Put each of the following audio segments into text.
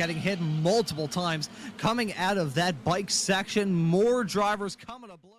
getting hit multiple times coming out of that bike section. More drivers coming to blows.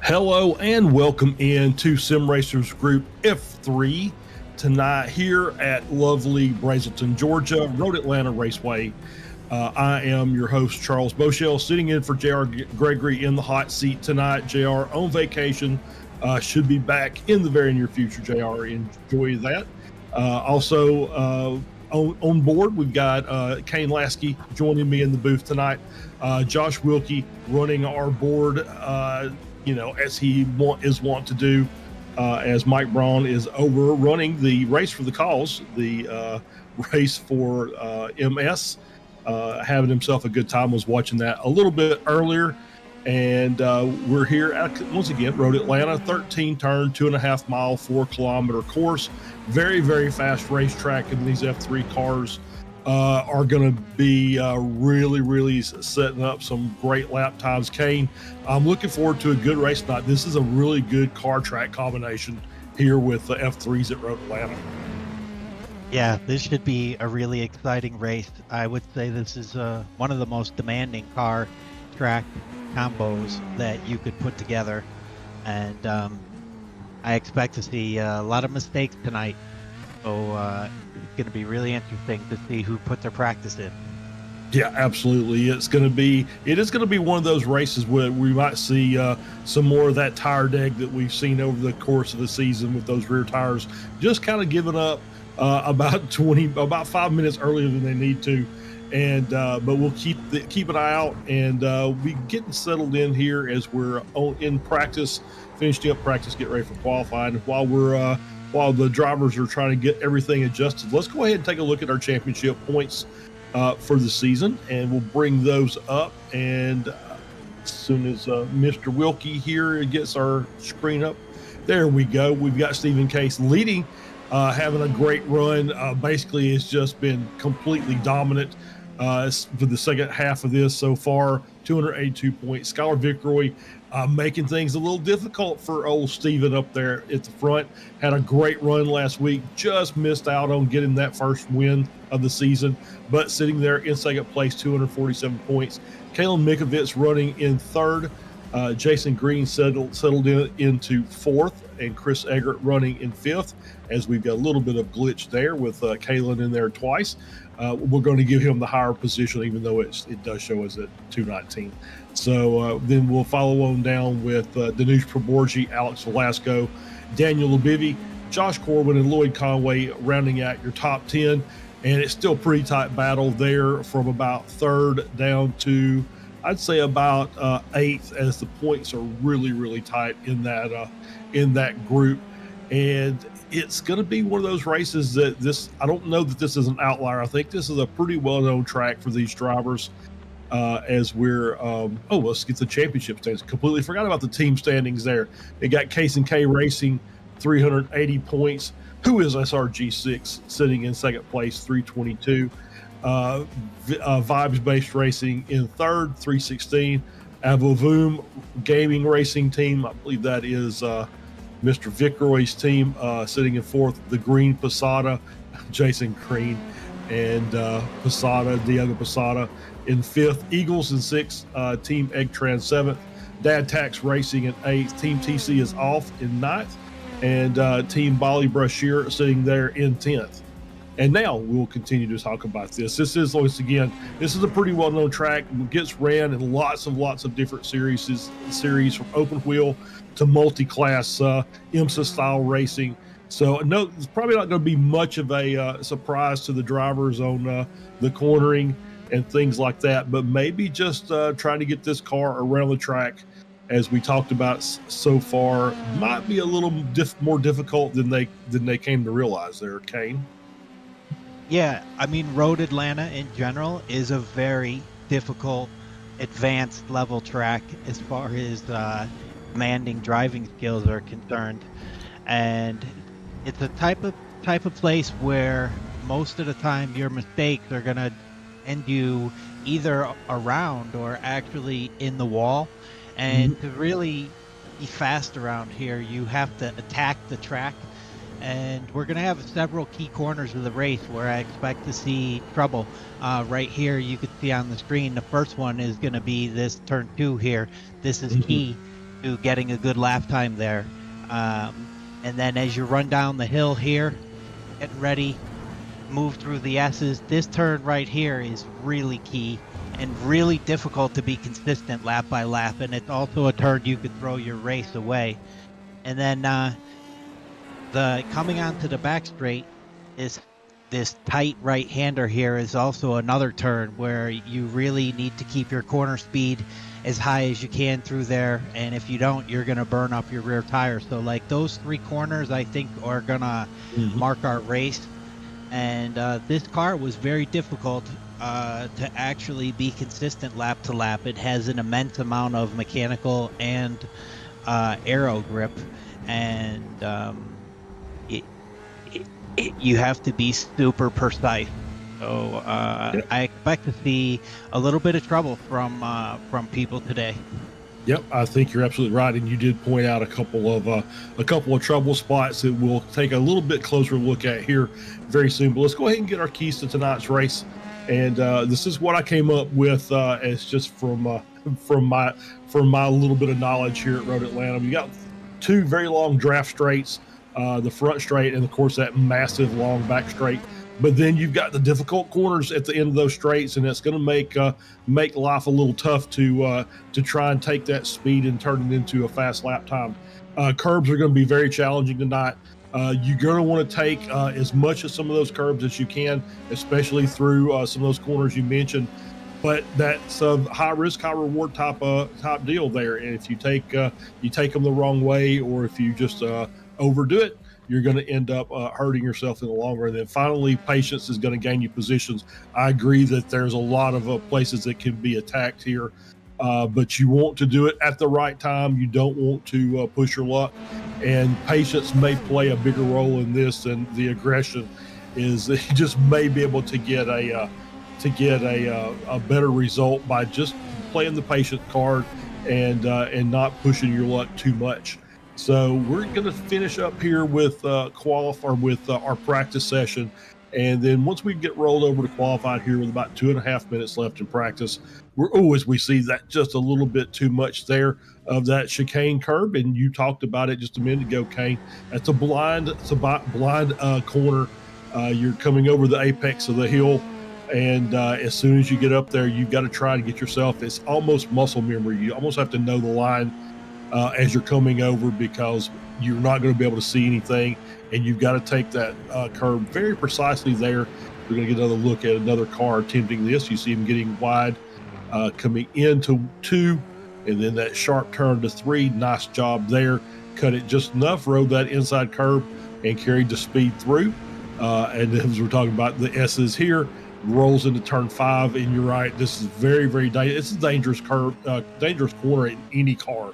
Hello and welcome into Sim Racers Group F3 tonight here at lovely Brazelton, Georgia, Road Atlanta Raceway. I am your host, Charles Boschel, sitting in for JR Gregory in the hot seat tonight. JR on vacation, should be back in the very near future. JR, enjoy that. Also on board, we've got Kane Lasky joining me in the booth tonight. Josh Wilkie running our board, as he is wont to do, as Mike Braun is over running the race for the cause, the race for MS, having himself a good time. Was watching that a little bit earlier, and we're here at, once again, Road Atlanta, 13 turn, 2.5 mile, 4 kilometer course. Very, very fast racetrack, and these F3 cars are going to be really setting up some great lap times. Kane, I'm looking forward to a good race tonight. This is a really good car track combination here with the F3s at Road Atlanta. Yeah, this should be a really exciting race. I would say this is one of the most demanding car track combos that you could put together, and I expect to see a lot of mistakes tonight. So it's going to be really interesting to see who put their practice in. Yeah, absolutely. It is going to be one of those races where we might see some more of that tire deg that we've seen over the course of the season with those rear tires just kind of giving up about 5 minutes earlier than they need to. And but we'll keep an eye out, and we getting settled in here as we're in practice, finishing up practice, get ready for qualifying. While the drivers are trying to get everything adjusted, let's go ahead and take a look at our championship points for the season, and we'll bring those up. And as soon as Mr. Wilkie here gets our screen up, there we go. We've got Stephen Case leading, having a great run. Basically, it's just been completely dominant for the second half of this so far. 282 points. Skylar Vickroy making things a little difficult for old Steven up there at the front. Had a great run last week, just missed out on getting that first win of the season, but sitting there in second place, 247 points. Kalen Mikovits running in third. Jason Green settled into fourth, and Chris Eggert running in fifth, as we've got a little bit of glitch there with Kalen in there twice. We're going to give him the higher position, even though it does show us at 219. So then we'll follow on down with Danush Proborgi, Alex Velasco, Daniel Labivi, Josh Corbin, and Lloyd Conway rounding out your top 10. And it's still pretty tight battle there from about third down to, I'd say, about eighth, as the points are really, really tight in that group. And it's going to be one of those races that I don't know that this is an outlier. I think this is a pretty well-known track for these drivers as we're, let's get the championship standings. Completely forgot about the team standings there. They got Case and K Racing, 380 points. Who is SRG6 sitting in second place, 322. Vibes-based racing in third, 316. Avovoom Gaming Racing Team, I believe that is Mr. Vickroy's team, sitting in fourth. The Green Posada, Jason Green, and Diego Posada in fifth. Eagles in sixth. Team Eggtran seventh. Dad Tax Racing in eighth. Team TC is off in ninth, and Team Bali Brashear sitting there in 10th. And now we'll continue to talk about this. This is, once again, this is a pretty well-known track. It gets ran in lots of different series from open wheel to multi-class IMSA-style racing. So no, it's probably not going to be much of a surprise to the drivers on the cornering and things like that, but maybe just trying to get this car around the track, as we talked about so far, might be a little more difficult than they came to realize there, Kane. Yeah, I mean, Road Atlanta in general is a very difficult, advanced level track as far as demanding driving skills are concerned, and it's a type of place where most of the time your mistakes are gonna end you either around or actually in the wall. And to really be fast around here, you have to attack the track. And we're going to have several key corners of the race where I expect to see trouble. Right here, you can see on the screen, the first one is going to be this turn 2 here. This is key to getting a good lap time there. And then as you run down the hill here, getting ready, move through the S's, this turn right here is really key and really difficult to be consistent lap by lap. And it's also a turn you could throw your race away. And then the coming onto the back straight is this tight right-hander here is also another turn where you really need to keep your corner speed as high as you can through there, and if you don't, you're going to burn up your rear tire. So like those three corners I think are going to mark our race. And this car was very difficult to actually be consistent lap to lap. It has an immense amount of mechanical and aero grip, and you have to be super precise. So I expect to see a little bit of trouble from people today. Yep, I think you're absolutely right, and you did point out a couple of trouble spots that we'll take a little bit closer look at here very soon. But let's go ahead and get our keys to tonight's race, and this is what I came up with as just from my little bit of knowledge here at Road Atlanta. We got two very long draft straights, the front straight, and of course that massive long back straight. But then you've got the difficult corners at the end of those straights, and that's going to make life a little tough to try and take that speed and turn it into a fast lap time. Curbs are going to be very challenging tonight. You're going to want to take as much of some of those curbs as you can, especially through some of those corners you mentioned. But that's a high risk, high reward type deal there. And if you take them the wrong way, or if you just overdo it, you're going to end up hurting yourself in the long run. And then finally, patience is going to gain you positions. I agree that there's a lot of places that can be attacked here, but you want to do it at the right time. You don't want to push your luck, and patience may play a bigger role in this than the aggression. Is you just may be able to get a better result by just playing the patient card and not pushing your luck too much. So we're going to finish up here with our practice session, and then once we get rolled over to qualified here with about 2.5 minutes left in practice, we see that just a little bit too much there of that chicane curb, and you talked about it just a minute ago, Kane. It's a blind corner. You're coming over the apex of the hill, and as soon as you get up there, you've got to try to get yourself. It's almost muscle memory. You almost have to know the line as you're coming over, because you're not going to be able to see anything, and you've got to take that curve very precisely there. We're going to get another look at another car attempting this. You see him getting wide, coming into 2, and then that sharp turn to 3. Nice job there. Cut it just enough, rode that inside curve, and carried the speed through. And as we're talking about the S's here, rolls into turn 5, and you're right. This is very, very dangerous. It's a dangerous curve, dangerous corner in any car.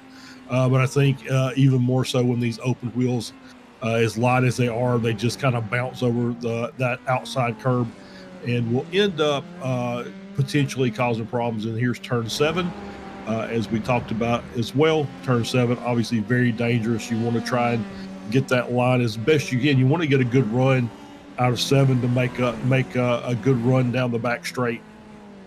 But I think even more so when these open wheels, as light as they are, they just kind of bounce over that outside curb, and will end up potentially causing problems. And here's turn 7, as we talked about as well. Turn 7, obviously very dangerous. You want to try and get that line as best you can. You want to get a good run out of 7 to make a good run down the back straight,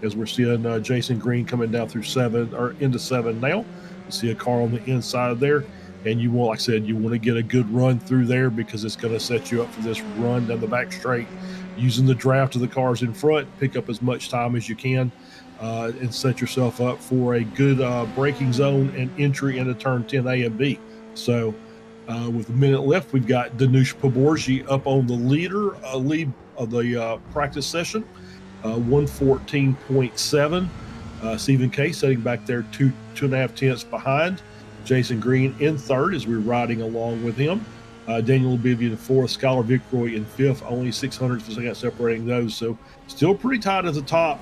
as we're seeing Jason Green coming down through 7 or into 7 now. You see a car on the inside there, and you want, like I said, you want to get a good run through there, because it's going to set you up for this run down the back straight, using the draft of the cars in front. Pick up as much time as you can, and set yourself up for a good braking zone and entry into turn 10A and B. So with a minute left, we've got Danush Poborji up on the lead of the practice session, 114.7. Stephen Case sitting back there 2.5 tenths behind. Jason Green in 3rd as we're riding along with him. Daniel Obivian in 4th, Skylar Vicroy in 5th, only 600 for a second separating those. So still pretty tight at the top,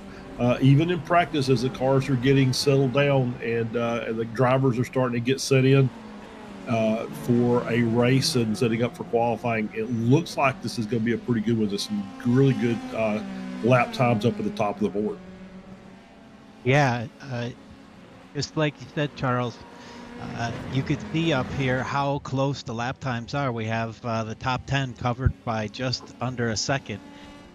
even in practice, as the cars are getting settled down and the drivers are starting to get set in for a race and setting up for qualifying. It looks like this is going to be a pretty good one. There's some really good lap times up at the top of the board. Yeah, just like you said, Charles, you could see up here how close the lap times are. We have the top 10 covered by just under a second,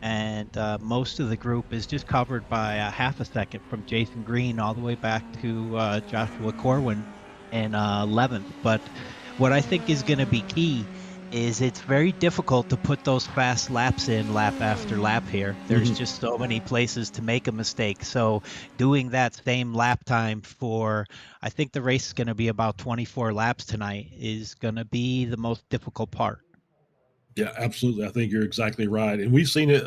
and most of the group is just covered by a half a second, from Jason Green all the way back to Joshua Corwin in 11th. But what I think is going to be key is it's very difficult to put those fast laps in lap after lap here. There's just so many places to make a mistake. So doing that same lap time for, I think the race is going to be about 24 laps tonight, is going to be the most difficult part. Yeah, absolutely. I think you're exactly right. And we've seen it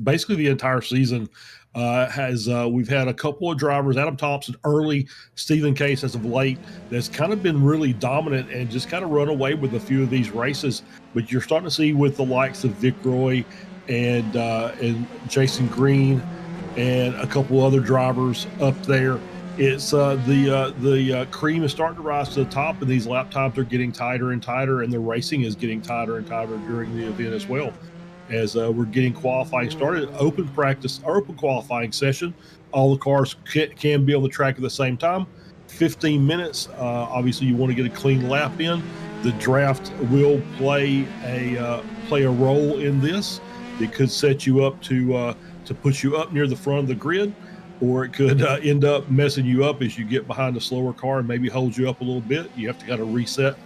basically the entire season. We've had a couple of drivers, Adam Thompson early, Stephen Case as of late, that's kind of been really dominant and just kind of run away with a few of these races. But you're starting to see with the likes of Vic Roy and Jason Green and a couple other drivers up there. It's the cream is starting to rise to the top, and these lap times are getting tighter and tighter, and the racing is getting tighter and tighter during the event as well. As we're getting qualifying started, open qualifying session, all the cars can be on the track at the same time. 15 minutes. Obviously, you want to get a clean lap in. The draft will play a role in this. It could set you up to put you up near the front of the grid, or it could end up messing you up as you get behind a slower car and maybe hold you up a little bit. You have to kind of reset.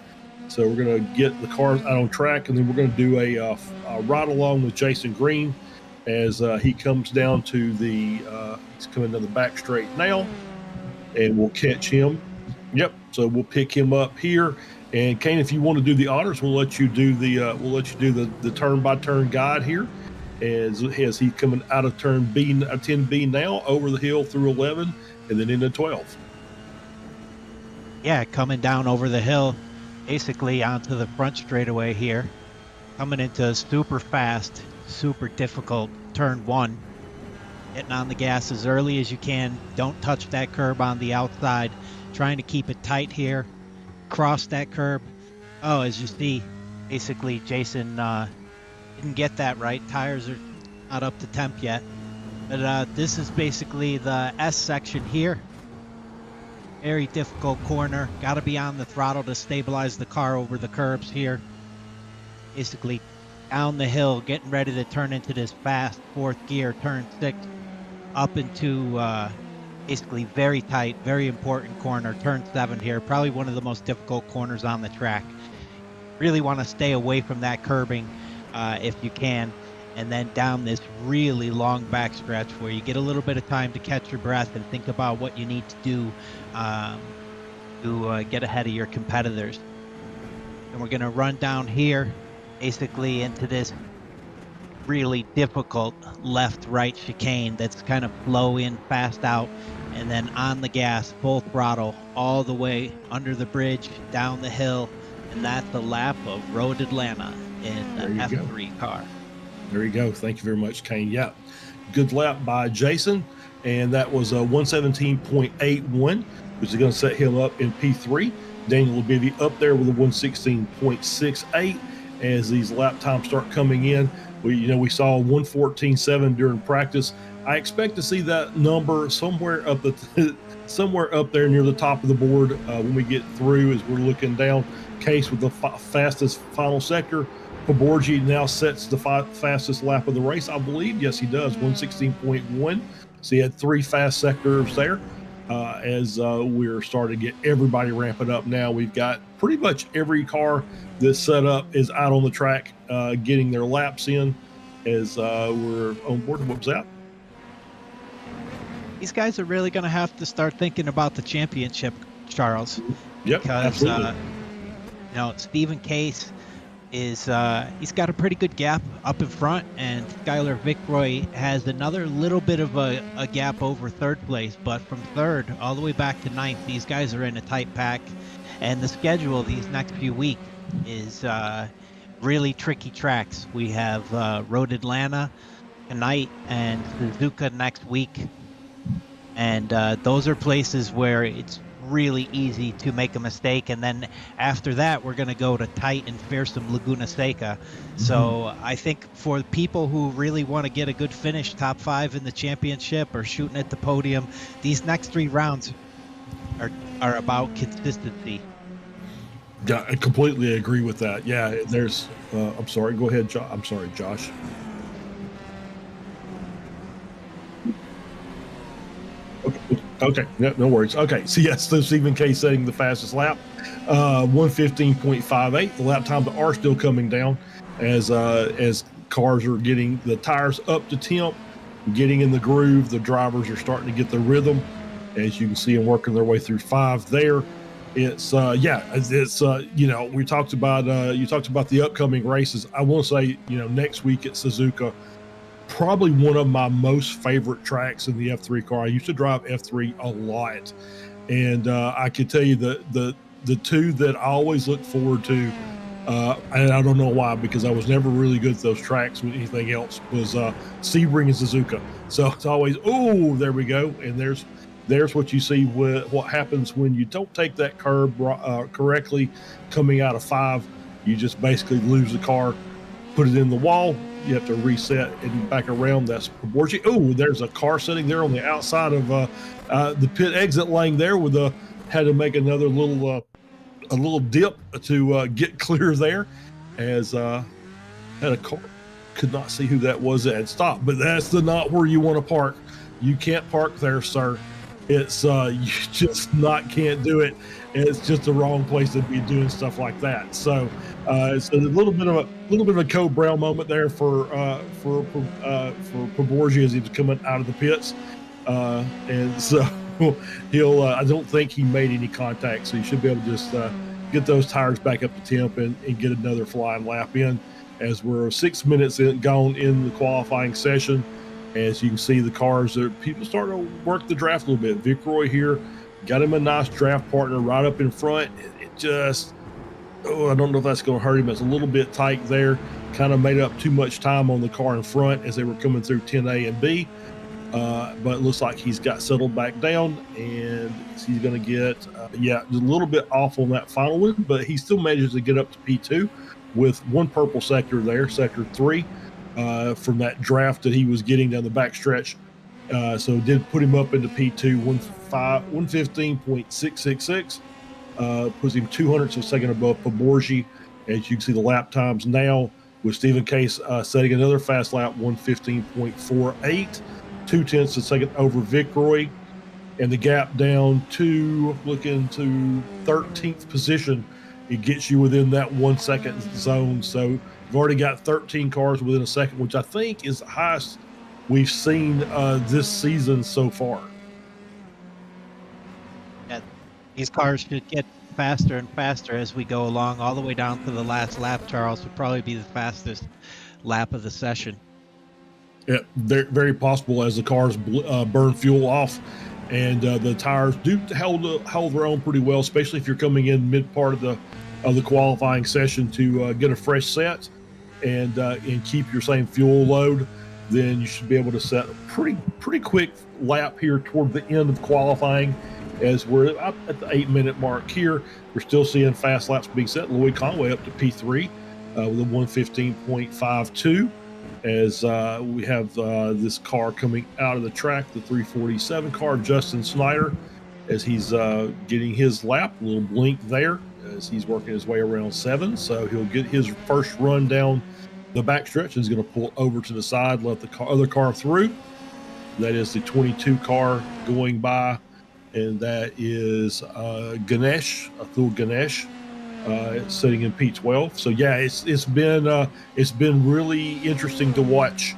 So we're going to get the cars out on track, and then we're going to do a ride along with Jason Green as he comes down to the he's coming to the back straight now, and we'll catch him. Yep. So we'll pick him up here. And Kane, if you want to do the honors, we'll let you do the turn by turn guide here, as he's coming out of turn B, 10B now, over the hill through 11, and then into 12. Yeah, coming down over the hill, basically onto the front straightaway here, coming into a super fast, super difficult turn 1. Getting on the gas as early as you can. Don't touch that curb on the outside. Trying to keep it tight here. Cross that curb. Oh, as you see, basically Jason didn't get that right. Tires are not up to temp yet. But this is basically the S section here. Very difficult corner. Got to be on the throttle to stabilize the car over the curbs here. Basically down the hill, getting ready to turn into this fast 4th gear, turn 6, up into basically very tight, very important corner, turn 7 here. Probably one of the most difficult corners on the track. Really want to stay away from that curbing if you can. And then down this really long backstretch where you get a little bit of time to catch your breath and think about what you need to do to get ahead of your competitors. And we're going to run down here basically into this really difficult left-right chicane that's kind of flow in, fast out, and then on the gas, full throttle, all the way under the bridge, down the hill, and that's the lap of Road Atlanta in the F3 car. There you go. Thank you very much, Kane. Yeah, good lap by Jason, and that was a 117.81, which is going to set him up in P3. Daniel Labivie up there with a 116.68. As these lap times start coming in, we saw 114.7 during practice. I expect to see that number somewhere up there near the top of the board when we get through, as we're looking down. Case with the fastest final sector. Paborgi now sets the fastest lap of the race, I believe. Yes, he does, 116.1. So he had 3 fast sectors there. As we're starting to get everybody ramping up now. We've got pretty much every car that's set up is out on the track getting their laps in as we're on board. What was that? These guys are really going to have to start thinking about the championship, Charles. Yep, because, absolutely. Stephen Case is he's got a pretty good gap up in front, and Skylar Vicroy has another little bit of a gap over 3rd place, but from 3rd all the way back to 9th, these guys are in a tight pack, and the schedule these next few weeks is really tricky tracks. We have Road Atlanta tonight and Suzuka next week, and those are places where it's really easy to make a mistake, and then after that we're going to go to tight and fearsome Laguna Seca. So I think for people who really want to get a good finish, top 5 in the championship or shooting at the podium, these next 3 rounds are about consistency. Yeah, I completely agree with that. Yeah, there's I'm sorry, go ahead, I'm sorry, Josh. Okay, no worries. Okay, so yes, so Stephen Case setting the fastest lap, 115.58. The lap times are still coming down as cars are getting the tires up to temp, getting in the groove. The drivers are starting to get the rhythm, as you can see them working their way through 5 there. It's we talked about you talked about the upcoming races. I want to say, next week at Suzuka, probably one of my most favorite tracks in the F3 car. I used to drive F3 a lot, and I can tell you the 2 that I always look forward to, and I don't know why, because I was never really good at those tracks with anything else, was Sebring and Suzuka. So it's always, oh, there we go, and there's what you see with what happens when you don't take that curb correctly coming out of 5. You just basically lose the car, put it in the wall. You have to reset and back around. That's Paborgi. Oh, there's a car sitting there on the outside of the pit exit lane there had to make another little dip to get clear there, as had a car. Could not see who that was that had stopped, but that's not where you want to park. You can't park there, sir. It's you just not can't do it. It's just the wrong place to be doing stuff like that. So a little bit of a Cole Brown moment there for Poborgi as he was coming out of the pits, and so he'll. I don't think he made any contact, so he should be able to just get those tires back up to temp and get another flying lap in. As we're 6 minutes gone in the qualifying session. As you can see, the cars are people starting to work the draft a little bit. Vic Roy here got him a nice draft partner right up in front. It just, I don't know if that's going to hurt him. It's a little bit tight there. Kind of made up too much time on the car in front as they were coming through 10A and B. But it looks like he's got settled back down, and he's going to get, a little bit off on that final one, but he still manages to get up to P2 with one purple sector there, sector 3. From that draft that he was getting down the backstretch. So it did put him up into P2, 115.666, puts him 200ths of a second above Poborgi. As you can see the lap times now with Stephen Case setting another fast lap, 115.48, 0.2 of a second over Vic Roy. And the gap down to looking to 13th position. It gets you within that 1 second zone. So you've already got 13 cars within a second, which I think is the highest we've seen this season so far. Yeah, these cars should get faster and faster as we go along, all the way down to the last lap. Charles would probably be the fastest lap of the session. Yeah, very, very possible as the cars burn fuel off. And the tires do hold their own pretty well, especially if you're coming in mid part of the qualifying session to get a fresh set and keep your same fuel load. Then you should be able to set a pretty quick lap here toward the end of qualifying. As we're up at the 8-minute mark here, we're still seeing fast laps being set. Lloyd Conway up to P3 with a 115.52. As we have this car coming out of the track, the 347 car, Justin Snyder, as he's getting his lap, a little blink there as he's working his way around 7. So he'll get his first run down the backstretch. He's going to pull over to the side, let the other car through. That is the 22 car going by, and that is Ganesh, Atul Ganesh. Sitting in P12. So yeah, it's been really interesting to watch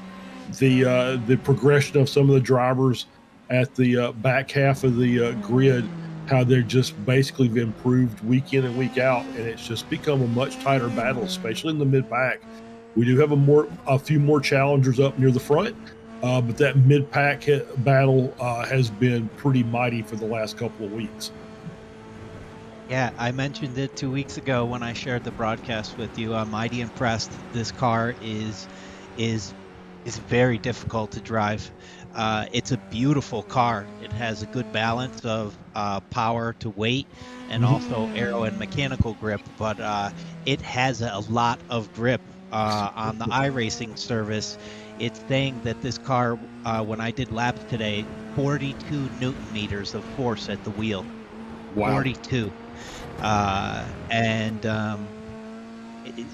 the progression of some of the drivers at the back half of the grid, how they're just basically improved week in and week out, and it's just become a much tighter battle, especially in the mid pack. We do have a few more challengers up near the front, but that mid pack battle has been pretty mighty for the last couple of weeks. Yeah, I mentioned it 2 weeks ago when I shared the broadcast with you. I'm mighty impressed. This car is very difficult to drive. It's a beautiful car. It has a good balance of power to weight and also aero and mechanical grip, but it has a lot of grip. On the iRacing service, it's saying that this car, when I did laps today, 42 Newton meters of force at the wheel. Wow. 42.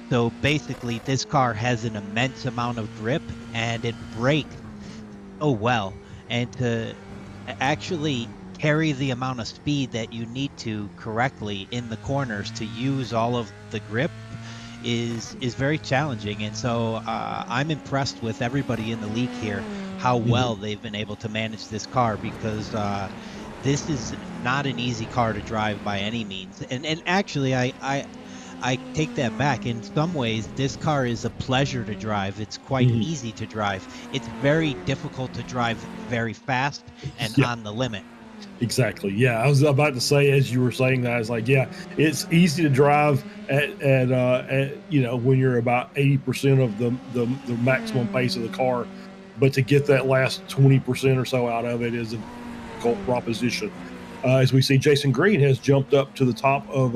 So basically this car has an immense amount of grip, and it brakes so well, and to actually carry the amount of speed that you need to correctly in the corners to use all of the grip is very challenging. And so I'm impressed with everybody in the league here, how well they've been able to manage this car, because this is not an easy car to drive by any means. And actually, I take that back. In some ways, this car is a pleasure to drive. It's quite easy to drive. It's very difficult to drive very fast and on the limit. Exactly. Yeah, I was about to say, as you were saying that, I was like, yeah, it's easy to drive at when you're about 80% of the maximum pace of the car, but to get that last 20% or so out of it is a difficult proposition. As we see, Jason Green has jumped up to the top of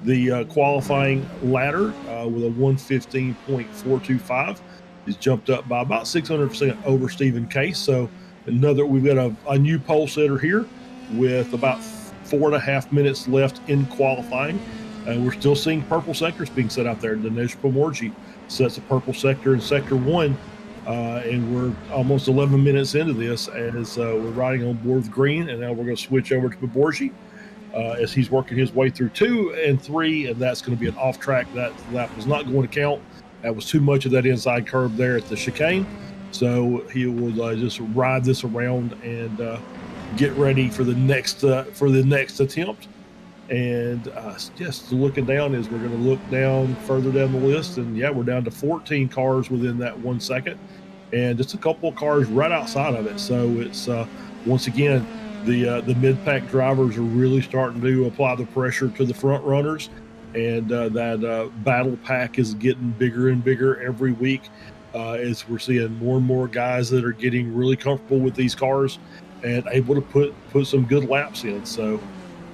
the qualifying ladder with a 115.425. He's jumped up by about 600% over Stephen Case. So we've got a new pole sitter here with about 4.5 minutes left in qualifying. And we're still seeing purple sectors being set out there. Dinesh Pomorji sets a purple sector in sector 1 And we're almost 11 minutes into this as we're riding on board with Green, and now we're going to switch over to Borgi as he's working his way through 2 and 3, and that's going to be an off track. That lap was not going to count. That was too much of that inside curve there at the chicane. So he will just ride this around and get ready for the next attempt. And just looking down as we're going to look down further down the list, and yeah, we're down to 14 cars within that 1 second, and just a couple of cars right outside of it. So it's once again the mid-pack drivers are really starting to apply the pressure to the front runners, and that battle pack is getting bigger and bigger every week as we're seeing more and more guys that are getting really comfortable with these cars and able to put some good laps in. So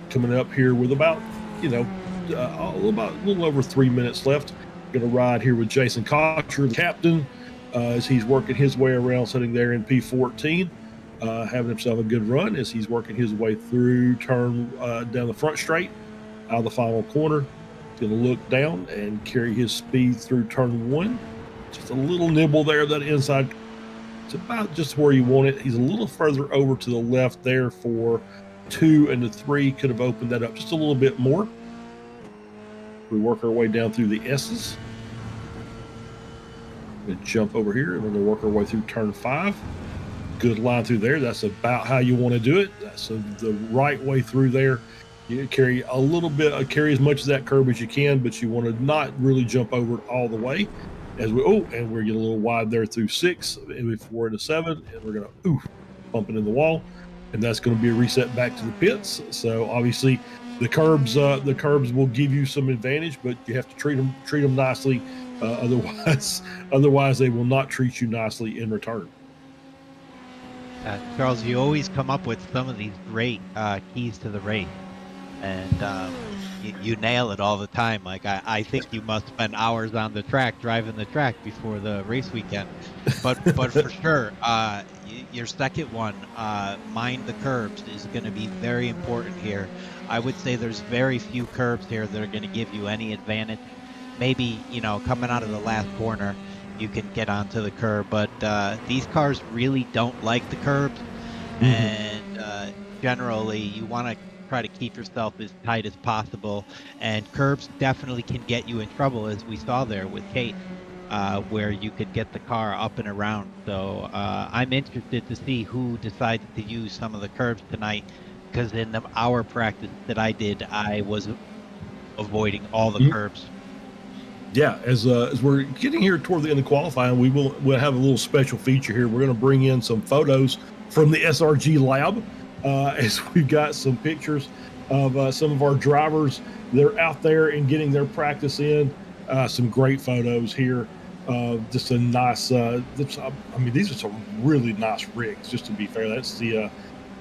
coming up here with about a little over 3 minutes left, going to ride here with Jason Kocher, the captain, as he's working his way around, sitting there in P14, having himself a good run as he's working his way through turn down the front straight out of the final corner. Going to look down and carry his speed through turn 1. Just a little nibble there, that inside. It's about just where you want it. He's a little further over to the left there for 2 and the 3. Could have opened that up just a little bit more. We work our way down through the S's. We jump over here and we're going to work our way through turn 5. Good line through there. That's about how you want to do it. That's the right way through there. You carry a little bit, carry as much of that curb as you can, but you want to not really jump over it all the way. As we and we're getting a little wide there through 6 and before into 7, and we're going to bump it in the wall, and that's going to be a reset back to the pits. So obviously the curbs will give you some advantage, but you have to treat them nicely. Otherwise they will not treat you nicely in return. Charles, you always come up with some of these great keys to the race, and you nail it all the time. Like I think you must spend hours on the track, driving the track before the race weekend. But for sure, your second one, mind the curbs, is going to be very important here. I would say there's very few curbs here that are going to give you any advantage. Maybe, coming out of the last corner, you can get onto the curb, but these cars really don't like the curbs. Mm-hmm. And generally you want to try to keep yourself as tight as possible, and curbs definitely can get you in trouble, as we saw there with Kate, where you could get the car up and around. So I'm interested to see who decides to use some of the curbs tonight, because in the hour practice that I did, I was avoiding all the curbs. Yeah, as we're getting here toward the end of qualifying, we'll have a little special feature here. We're going to bring in some photos from the SRG lab, as we've got some pictures of some of our drivers. They're out there and getting their practice in. Some great photos here. Just a nice. These are some really nice rigs. Just to be fair, that's the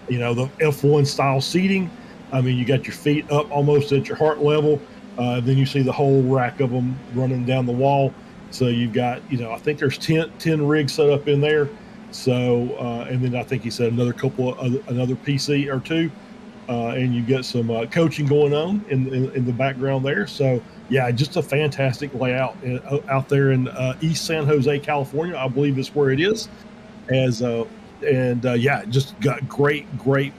the F1 style seating. You got your feet up almost at your heart level. Then you see the whole rack of them running down the wall. So you've got, I think there's 10 rigs set up in there. So, and then I think he said another PC or 2. And you get some coaching going on in the background there. So yeah, just a fantastic layout out there in East San Jose, California, I believe is where it is. Just got great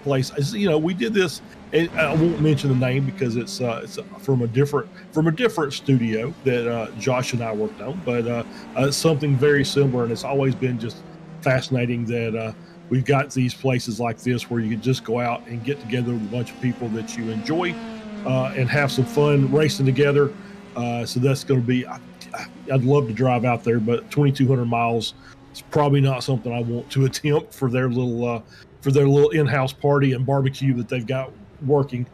place. We did this. And I won't mention the name because it's from a different studio that Josh and I worked on, but it's something very similar, and it's always been just fascinating that we've got these places like this where you can just go out and get together with a bunch of people that you enjoy and have some fun racing together. So that's going to be. I'd love to drive out there, but 2,200 miles is probably not something I want to attempt for their little in-house party and barbecue that they've got working.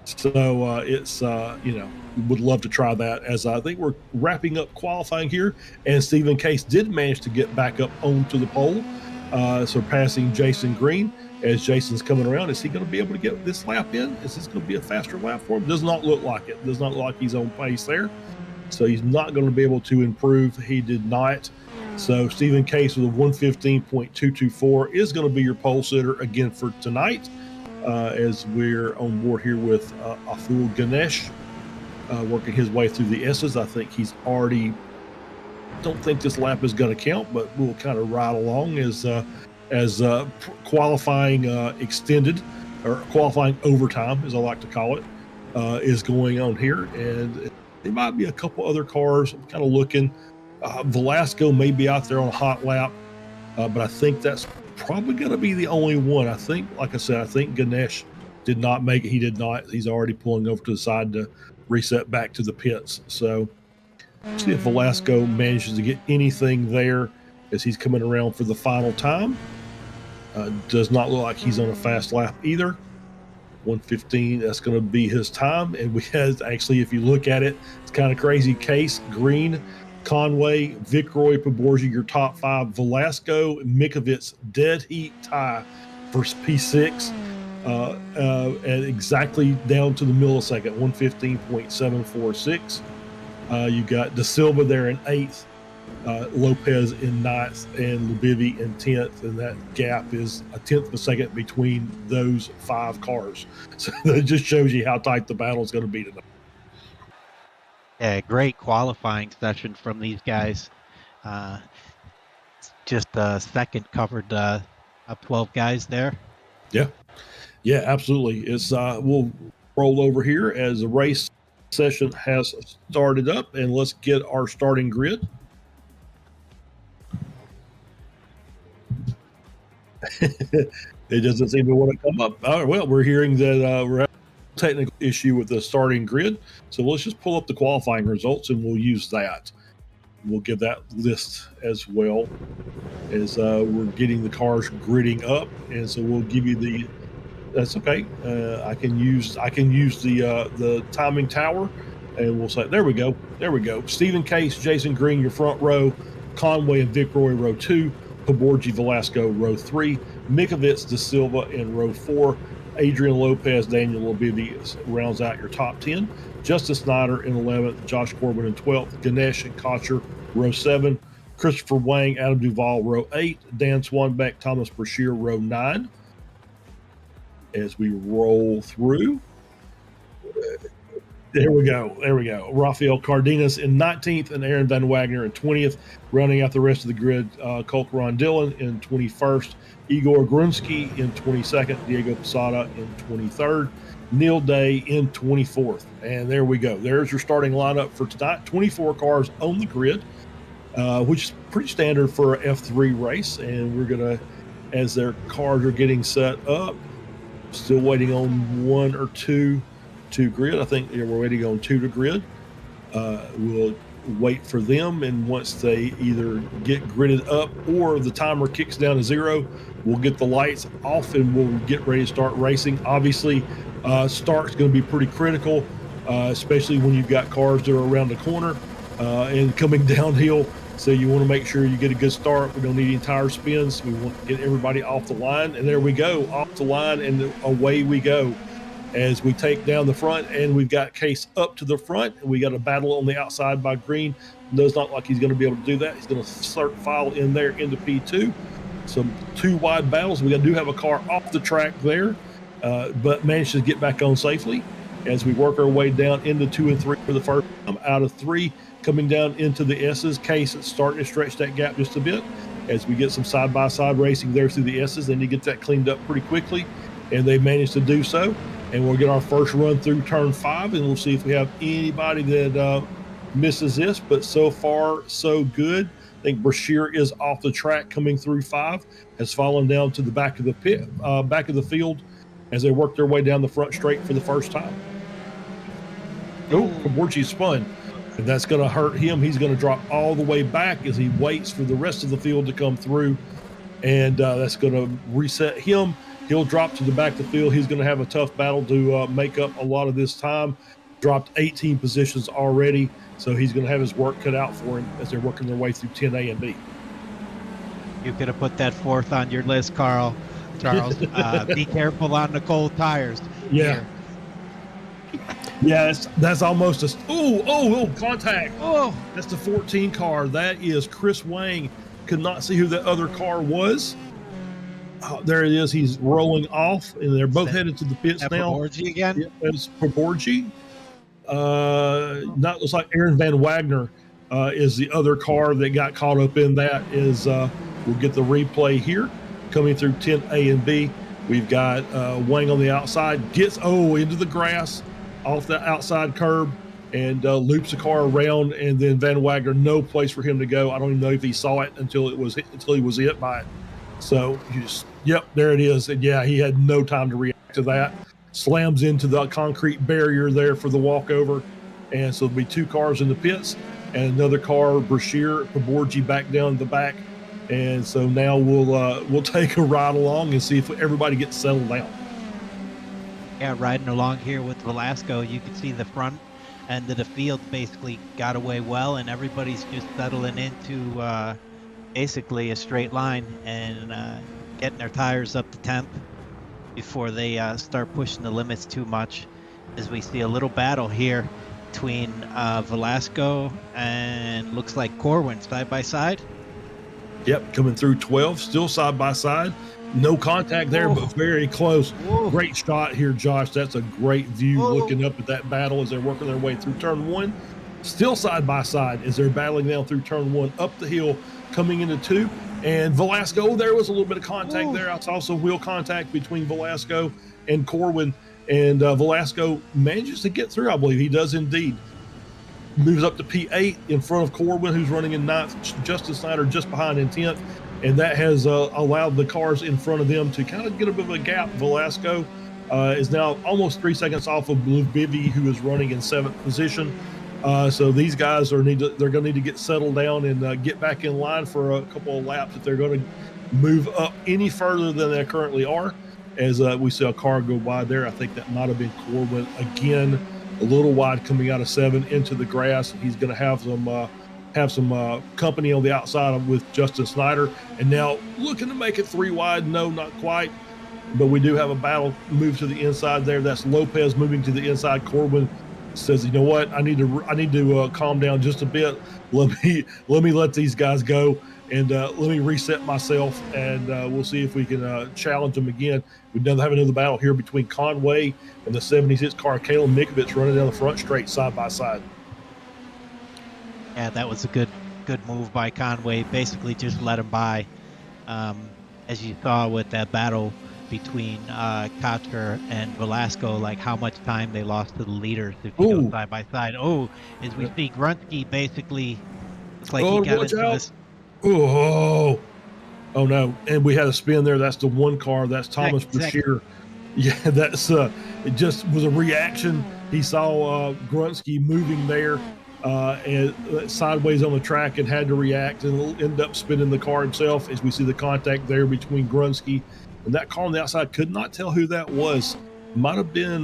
So it's would love to try that, as I think we're wrapping up qualifying here, and Stephen Case did manage to get back up onto the pole, surpassing Jason Green. As Jason's coming around, is he going to be able to get this lap in? Is this going to be a faster lap for him? Does not look like it. Does not look like he's on pace there, so he's not going to be able to improve. He did not. So Stephen Case with a 115.224 is going to be your pole sitter again for tonight. As we're on board here with Atul Ganesh, working his way through the S's. I think he's already don't think this lap is going to count, but we'll kind of ride along as qualifying extended, or qualifying overtime, as I like to call it, is going on here. And there might be a couple other cars. I'm kind of looking. Velasco may be out there on a hot lap, but I think that's probably going to be the only one. I think, like I said, I think Ganesh did not make it. He did not. He's already pulling over to the side to reset back to the pits. So see if Velasco manages to get anything there as he's coming around for the final time. Does not look like he's on a fast lap either. 1:15, that's going to be his time. And we had, actually, if you look at it, it's kind of crazy. Case, Green, Conway, Vickroy, Poborgi, your top five. Velasco, Mikovits, dead heat tie for P6. And exactly down to the millisecond, 1:15.746. You got De Silva there in 8th, Lopez in 9th, and Lubivi in 10th, and that gap is a 10th of a second between those 5 cars. So that just shows you how tight the battle is going to be tonight. Yeah, great qualifying session from these guys. Just a second covered up 12 guys there. Yeah, absolutely. It's we'll roll over here as the race session has started up, and let's get our starting grid. It doesn't seem to want to come up. All right, well, we're hearing that we're having a technical issue with the starting grid, so let's just pull up the qualifying results and we'll use that. We'll give that list as well as we're getting the cars gridding up, and so we'll give you the. That's okay. I can use the timing tower, and we'll say there we go. Stephen Case, Jason Green, your front row. Conway and Vickroy, row 2. Poborgi, Velasco, row 3. Mikovits, De Silva in row 4. Adrian Lopez, Daniel Labivi rounds out your top 10. Justin Snyder in 11th. Josh Corbin in 12th. Ganesh and Kocher, row 7. Christopher Wang, Adam Duvall, row 8. Dan Swanbeck, Thomas Brashear, row 9. As we roll through, there we go. Rafael Cardenas in 19th and Aaron Van Wagner in 20th. Rounding out the rest of the grid, Colt Ron Dillon in 21st, Igor Grunsky in 22nd, Diego Posada in 23rd, Neil Day in 24th. And there we go. There's your starting lineup for tonight. 24 cars on the grid, which is pretty standard for an F3 race. And we're going to, as their cars are getting set up, still waiting on 1 or 2 to grid. I think we're waiting on 2 to grid. We'll wait for them, and once they either get gridded up or the timer kicks down to 0, we'll get the lights off and we'll get ready to start racing. Obviously, start's going to be pretty critical, especially when you've got cars that are around the corner and coming downhill. So you want to make sure you get a good start. We don't need any tire spins. We want to get everybody off the line. And there we go, off the line, and away we go as we take down the front. And we've got Case up to the front. We got a battle on the outside by Green. Does not like he's going to be able to do that. He's going to start file in there into P2. Some 2 wide battles. We do have a car off the track there, but managed to get back on safely as we work our way down into 2 and 3 for the first time out of 3. Coming down into the S's. Case it's starting to stretch that gap just a bit as we get some side-by-side racing there through the S's. They need to get that cleaned up pretty quickly, and they managed to do so. And we'll get our first run through turn 5, and we'll see if we have anybody that misses this. But so far, so good. I think Brashear is off the track coming through 5, has fallen down to the back of the back of the field as they work their way down the front straight for the first time. Oh, Poborgi spun. And that's going to hurt him. He's going to drop all the way back as he waits for the rest of the field to come through. And that's going to reset him. He'll drop to the back of the field. He's going to have a tough battle to make up a lot of this time. Dropped 18 positions already. So he's going to have his work cut out for him as they're working their way through 10A and B. You could have put that 4th on your list, Charles. Be careful on the cold tires. Yeah. Here. Yeah, that's almost a contact. Oh, that's the 14 car. That is Chris Wang. Could not see who that other car was. There it is. He's rolling off, and they're both headed to the pits now. Poborgi again? Yeah, it's Poborgi. Not looks like Aaron Van Wagner is the other car that got caught up in that. We'll get the replay here coming through 10A and B. We've got Wang on the outside, gets into the grass off the outside curb and loops the car around, and then Van Wagner, no place for him to go. I don't even know if he saw it until he was hit by it. So there it is. And yeah, he had no time to react to that. Slams into the concrete barrier there for the walkover. And so there'll be 2 cars in the pits and another car, Brashear, Paborgi back down the back. And so now we'll take a ride along and see if everybody gets settled down. Yeah, riding along here with Velasco, you can see the front end of the field basically got away well, and everybody's just settling into basically a straight line and getting their tires up to temp before they start pushing the limits too much. As we see a little battle here between Velasco and looks like Corwin side by side. Yep, coming through 12, still side by side. No contact there, but very close. Great shot here, Josh. That's a great view looking up at that battle as they're working their way through turn 1. Still side by side as they're battling down through turn 1, up the hill, coming into 2. And Velasco, there was a little bit of contact there. I saw some wheel contact between Velasco and Corwin. And Velasco manages to get through, I believe. He does indeed. Moves up to P8 in front of Corwin, who's running in 9th. Justin Snyder just behind in 10th. And that has allowed the cars in front of them to kind of get a bit of a gap. Velasco is now almost 3 seconds off of Blue Bivy, who is running in 7th position. So these guys they're going to need to get settled down and get back in line for a couple of laps if they're going to move up any further than they currently are. As we see a car go by there, I think that might have been Corwin again, a little wide coming out of 7 into the grass. He's going to have some company on the outside with Justin Snyder, and now looking to make it 3 wide. No, not quite, but we do have a battle move to the inside there. That's Lopez moving to the inside. Corwin says, you know what, I need to calm down just a bit. Let me let these guys go, and let me reset myself, and we'll see if we can challenge them again. We have another battle here between Conway and the 76 car, Caleb Mikovich, running down the front straight side by side. Yeah, that was a good move by Conway. Basically just let him by. As you saw with that battle between Kocher and Velasco, like how much time they lost to the leaders if you go side by side. As we see Grunsky basically, it's like he got into this. Oh no. And we had a spin there. That's the 1 car. That's Thomas Brashear. Yeah, that's it just was a reaction. He saw Grunsky moving there and sideways on the track and had to react and end up spinning the car himself. As we see the contact there between Grunsky and that car on the outside, could not tell who that was. Might have been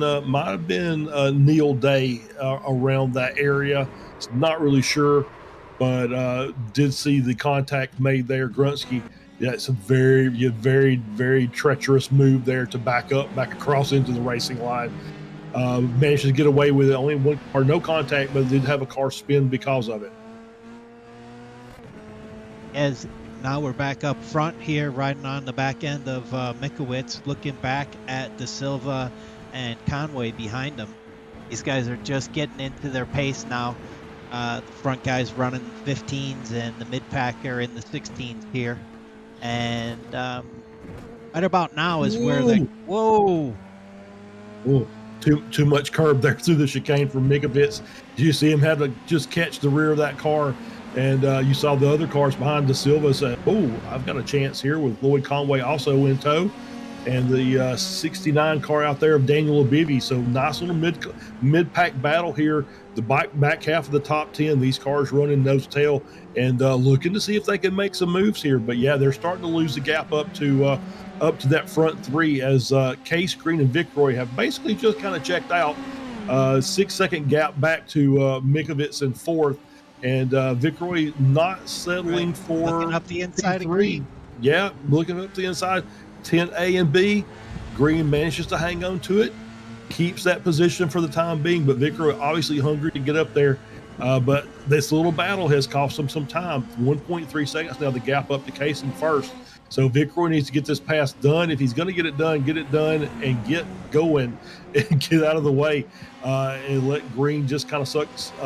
Neil Day around that area. It's not really sure, but did see the contact made there. Grunsky. Yeah, it's a very, very treacherous move there to back across into the racing line. Managed to get away with it. Only 1 car, no contact, but did have a car spin because of it. As now we're back up front here, riding on the back end of Mikowitz, looking back at De Silva and Conway behind them. These guys are just getting into their pace now. The front guys running 15s and the mid-pack are in the 16s here. And right about now is where they too much curb there through the chicane from Mikovits. You see him have to just catch the rear of that car, and you saw the other cars behind De Silva say, I've got a chance here, with Lloyd Conway also in tow, and the 69 car out there of Daniel Abivy. So nice little mid-pack battle here. The back half of the top 10, these cars running nose to tail and looking to see if they can make some moves here. But yeah, they're starting to lose the gap up to that front 3 as Case Green and Vic Roy have basically just kind of checked out. 6-second gap back to Mikovits in 4th, and Vic Roy not settling for looking up the inside of Green. Yeah, looking up the inside. 10A and B. Green manages to hang on to it, keeps that position for the time being, but Vic Roy obviously hungry to get up there. But this little battle has cost them some time. 1.3 seconds now, the gap up to Case in 1st. So Vic Roy needs to get this pass done. If he's going to get it done and get going and get out of the way and let Green just kind of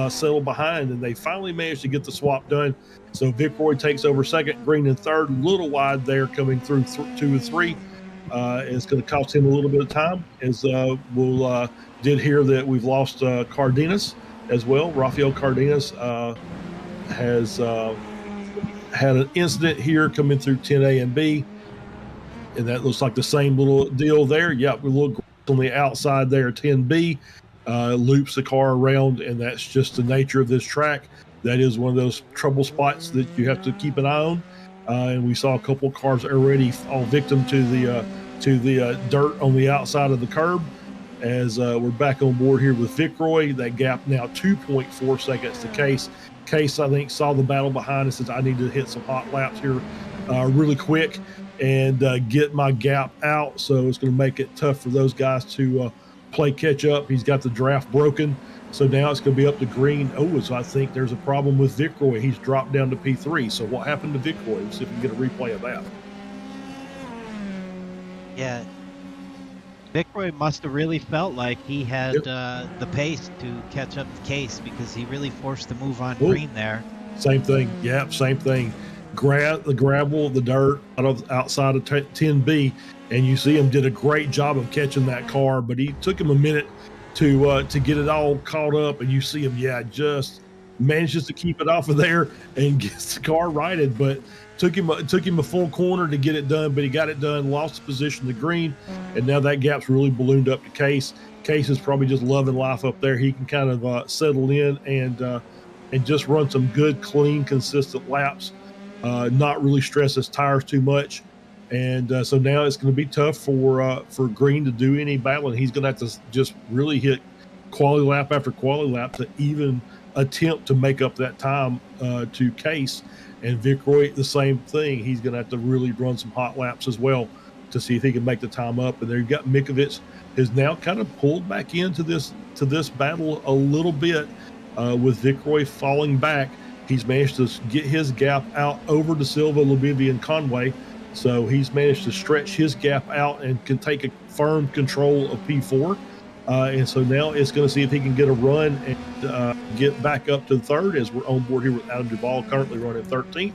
settle behind. And they finally managed to get the swap done. So Vic Roy takes over second, Green in third, a little wide there coming through 2 and 3. It's going to cost him a little bit of time, as we'll did hear that we've lost Cardenas as well. Rafael Cardenas has had an incident here coming through 10A and B, and that looks like the same little deal there. Yep, we look on the outside there, 10B loops the car around, and that's just the nature of this track. That is one of those trouble spots that you have to keep an eye on. And we saw a couple of cars already fall victim to the dirt on the outside of the curb. As we're back on board here with Vic Roy, that gap now 2.4 seconds to Case. Case, I think, saw the battle behind and says, I need to hit some hot laps here really quick and get my gap out. So it's going to make it tough for those guys to play catch up. He's got the draft broken. So now it's going to be up to Green. Oh, so I think there's a problem with Vic Roy. He's dropped down to P3. So what happened to Vic Roy? Let's see if we can get a replay of that. Yeah. Vic Roy must have really felt like he had the pace to catch up to Case, because he really forced the move on Green there. Same thing. Yep, same thing. The gravel, the dirt outside of 10B, and you see him did a great job of catching that car, but he took him a minute to get it all caught up, and you see him, just manages to keep it off of there and gets the car righted, but took him a full corner to get it done, but he got it done, lost the position to Green, and now that gap's really ballooned up to Case. Case is probably just loving life up there. He can kind of settle in and just run some good, clean, consistent laps, not really stress his tires too much. And so now it's going to be tough for Green to do any battling. He's going to have to just really hit quality lap after quality lap to even attempt to make up that time to Case. And Vic Roy, the same thing. He's going to have to really run some hot laps as well to see if he can make the time up. And there you got Mikovic is now kind of pulled back into this battle a little bit with Vic Roy falling back. He's managed to get his gap out over to Silva, Labivia, and Conway. So he's managed to stretch his gap out and can take a firm control of P4. And so now it's going to see if he can get a run and get back up to third, as we're on board here with Adam Duvall, currently running 13th.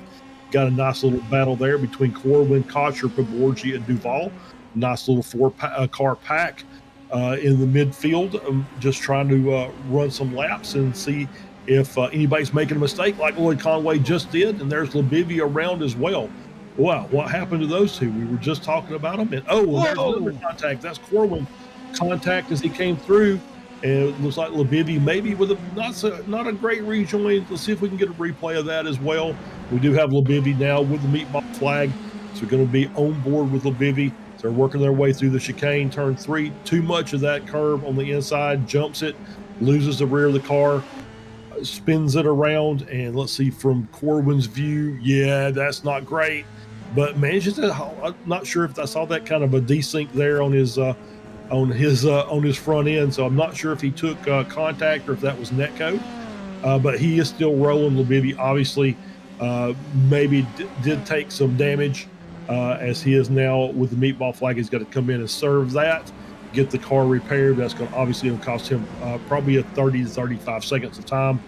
Got a nice little battle there between Corwin, Kocher, Paborgi, and Duvall. Nice little four-car pack in the midfield, just trying to run some laps and see if anybody's making a mistake like Lloyd Conway just did. And there's Labivia around as well. Wow, what happened to those two? We were just talking about them. And there's another contact. That's Corwin contact as he came through. And it looks like Labivia maybe with not a great rejoin. Let's see if we can get a replay of that as well. We do have Labivia now with the meatball flag. So we're going to be on board with Labivia. So they're working their way through the chicane, turn 3. Too much of that curve on the inside, jumps it, loses the rear of the car, spins it around. And let's see from Corwin's view. Yeah, that's not great. But manages to, I'm not sure if I saw that kind of a desync there on his front end. So I'm not sure if he took contact or if that was netcode. But he is still rolling. Labivia obviously maybe did take some damage as he is now with the meatball flag. He's got to come in and serve that, get the car repaired. That's going to obviously cost him probably a 30 to 35 seconds of time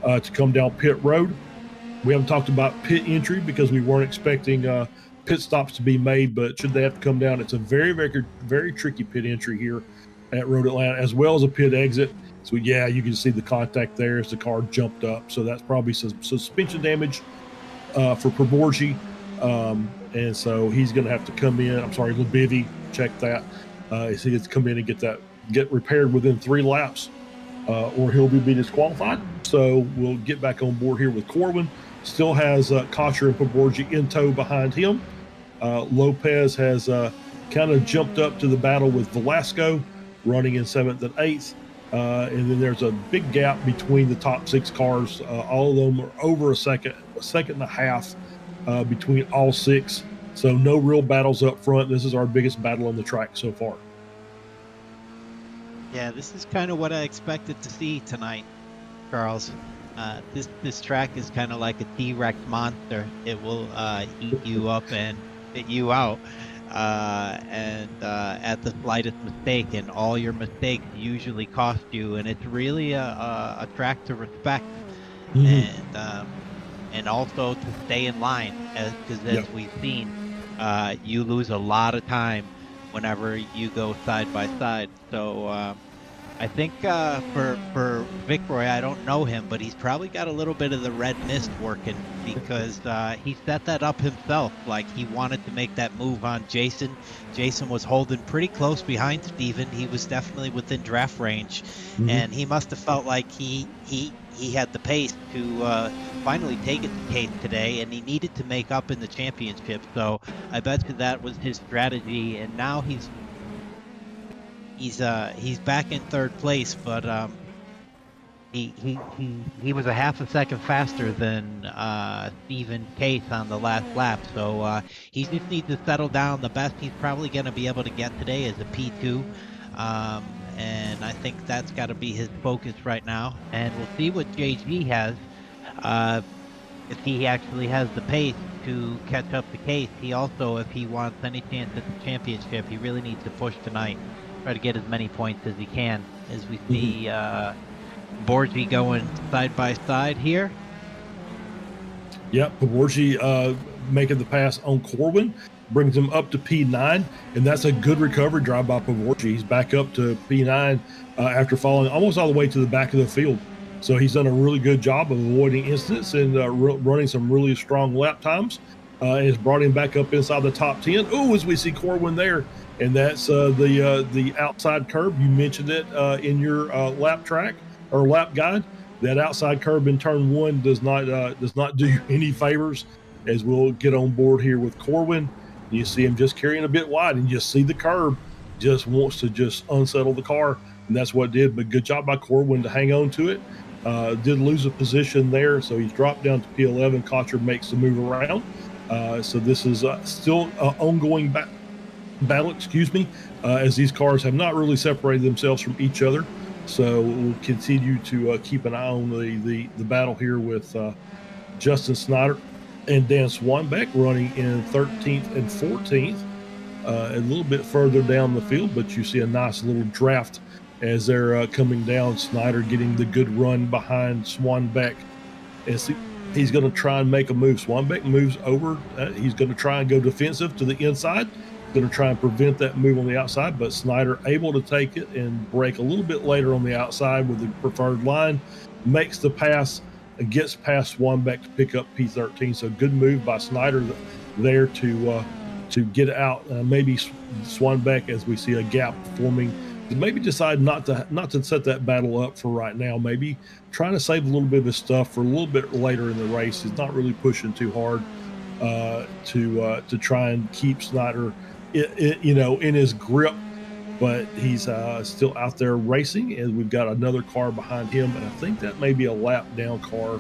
to come down pit road. We haven't talked about pit entry because we weren't expecting pit stops to be made, but should they have to come down, it's a very, very, very tricky pit entry here at Road Atlanta, as well as a pit exit. So yeah, you can see the contact there as the car jumped up. So that's probably some suspension damage for Paborgi. And so he's going to have to come in. I'm sorry, Labivia, check that. He has to come in and get repaired within 3 laps, or he'll be disqualified. So we'll get back on board here with Corwin. Still has Kocher and Paborgi in tow behind him. Lopez has kind of jumped up to the battle with Velasco, running in 7th and 8th. And then there's a big gap between the top 6 cars. All of them are over a second and a half between all 6. So no real battles up front. This is our biggest battle on the track so far. Yeah, this is kind of what I expected to see tonight, Charles. This track is kind of like a T-Rex monster. It will eat you up, and you out, and at the slightest mistake, and all your mistakes usually cost you, and it's really a track to respect, Mhm. and also to stay in line, because Yep. as we've seen, you lose a lot of time whenever you go side by side. So I think for Vicroy, I don't know him, but he's probably got a little bit of the red mist working, because he set that up himself. Like, he wanted to make that move on Jason. Jason was holding pretty close behind Steven. He was definitely within draft range, Mhm. and he must have felt like he had the pace to finally take it to Case today, and he needed to make up in the championship. So I bet you that was his strategy, and now he's back in third place, but he was a half a second faster than Stephen Case on the last lap. So he just needs to settle down. The best he's probably going to be able to get today is a P2, and I think that's got to be his focus right now. And we'll see what JG has, if he actually has the pace to catch up to Case. He also, if he wants any chance at the championship, he really needs to push tonight. Try to get as many points as he can, as we see Borgi going side by side here. Yep, Pavorji making the pass on Corwin, brings him up to P9, and that's a good recovery drive by Pavorji. He's back up to P9 after falling almost all the way to the back of the field. So he's done a really good job of avoiding incidents and running some really strong lap times. And has brought him back up inside the top 10. Oh, as we see Corwin there. And that's the outside curb. You mentioned it in your lap track or lap guide. That outside curb in turn one does not do you any favors. As we'll get on board here with Corwin, you see him just carrying a bit wide, and you see the curb just wants to just unsettle the car, and that's what it did. But good job by Corwin to hang on to it. Did lose a position there, so he's dropped down to P11. Kocher makes the move around. So this is still an ongoing battle, as these cars have not really separated themselves from each other. So we'll continue to keep an eye on the battle here with Justin Snyder and Dan Swanbeck running in 13th and 14th, a little bit further down the field, but you see a nice little draft as they're coming down. Snyder getting the good run behind Swanbeck, and he's going to try and make a move. Swanbeck moves over. He's going to try and go defensive to the inside. Going to try and prevent that move on the outside, but Snyder able to take it and break a little bit later on the outside with the preferred line, makes the pass, and gets past Swanbeck to pick up P13. So good move by Snyder there to get out. Maybe Swanbeck, as we see a gap forming, maybe decide not to set that battle up for right now. Maybe trying to save a little bit of his stuff for a little bit later in the race. He's not really pushing too hard to try and keep Snyder in his grip, but he's still out there racing, and we've got another car behind him, and I think that may be a lap down car.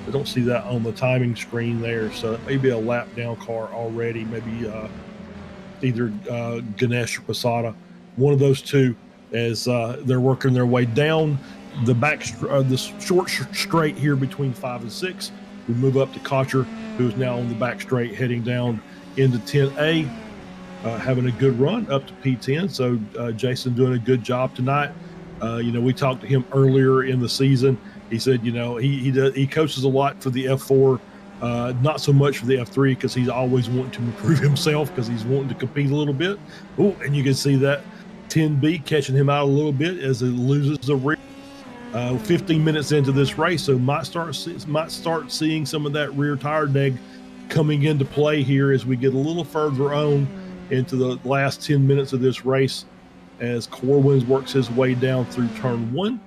I don't see that on the timing screen there, so it may be a lap down car already, maybe either Ganesh or Posada, one of those two, as they're working their way down the short straight here between 5 and 6. We move up to Kocher, who is now on the back straight heading down into 10A. Having a good run up to P10. So Jason doing a good job tonight. We talked to him earlier in the season. He said, he coaches a lot for the F4, not so much for the F3, because he's always wanting to improve himself, because he's wanting to compete a little bit. Oh, and you can see that 10B catching him out a little bit as it loses the rear. 15 minutes into this race, so might start seeing some of that rear tire deg coming into play here as we get a little further on into the last 10 minutes of this race, as Corwin works his way down through turn 1.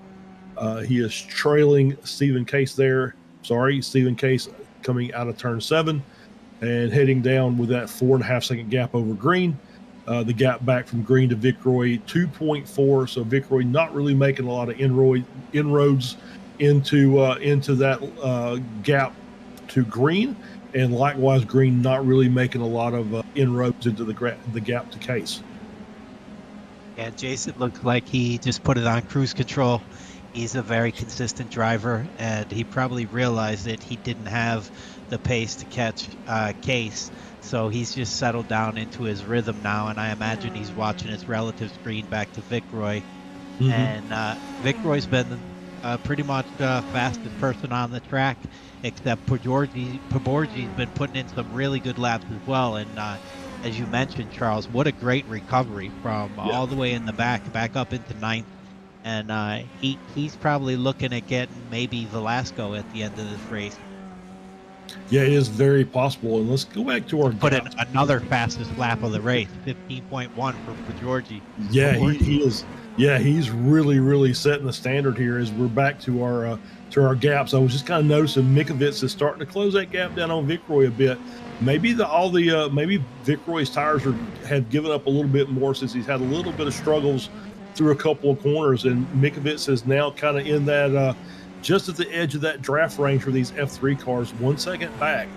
He is trailing Stephen Case there. Stephen Case coming out of turn 7 and heading down with that 4.5 second gap over Green. The gap back from Green to Vicroy, 2.4. So Vicroy not really making a lot of inroads into that gap to Green. And likewise, Green not really making a lot of inroads into the gap to Case. Yeah, Jason looked like he just put it on cruise control. He's a very consistent driver, and he probably realized that he didn't have the pace to catch Case. So he's just settled down into his rhythm now, and I imagine he's watching his relative screen back to Vic Roy. And Vic Roy's been pretty much fastest person on the track, except Paborgi's been putting in some really good laps as well. And as you mentioned, Charles, what a great recovery from all the way in the back up into ninth. And he's probably looking at getting maybe Velasco at the end of this race. Yeah, it is very possible. And let's go back to our Put in another fastest lap of the race, 15.1 for Georgie. Yeah, he is. Yeah, he's really saying the standard here as we're back to our gaps. I was just kind of noticing Mikovits is starting to close that gap down on Vic Roy a bit. Maybe maybe Vic Roy's tires have given up a little bit more since he's had a little bit of struggles through a couple of corners, and Mikovits is now kind of in that just at the edge of that draft range for these F3 cars, 1 second back.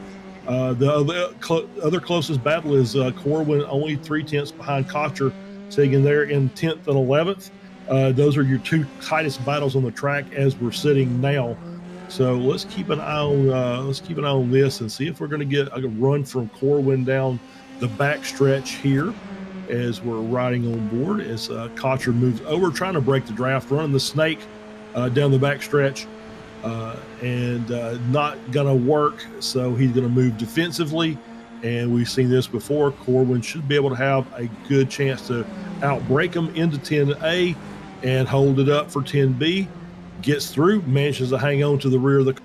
The other closest battle is Corwin, only 0.3 behind Kocher, sitting there in 10th and 11th. Those are your two tightest battles on the track as we're sitting now. So let's keep an eye on this and see if we're going to get a run from Corwin down the back stretch here as we're riding on board. As Kocher moves over, trying to break the draft, running the snake down the back stretch, and not going to work. So he's going to move defensively. And we've seen this before. Corwin should be able to have a good chance to outbreak him into 10A and hold it up for 10B. Gets through, manages to hang on to the rear of the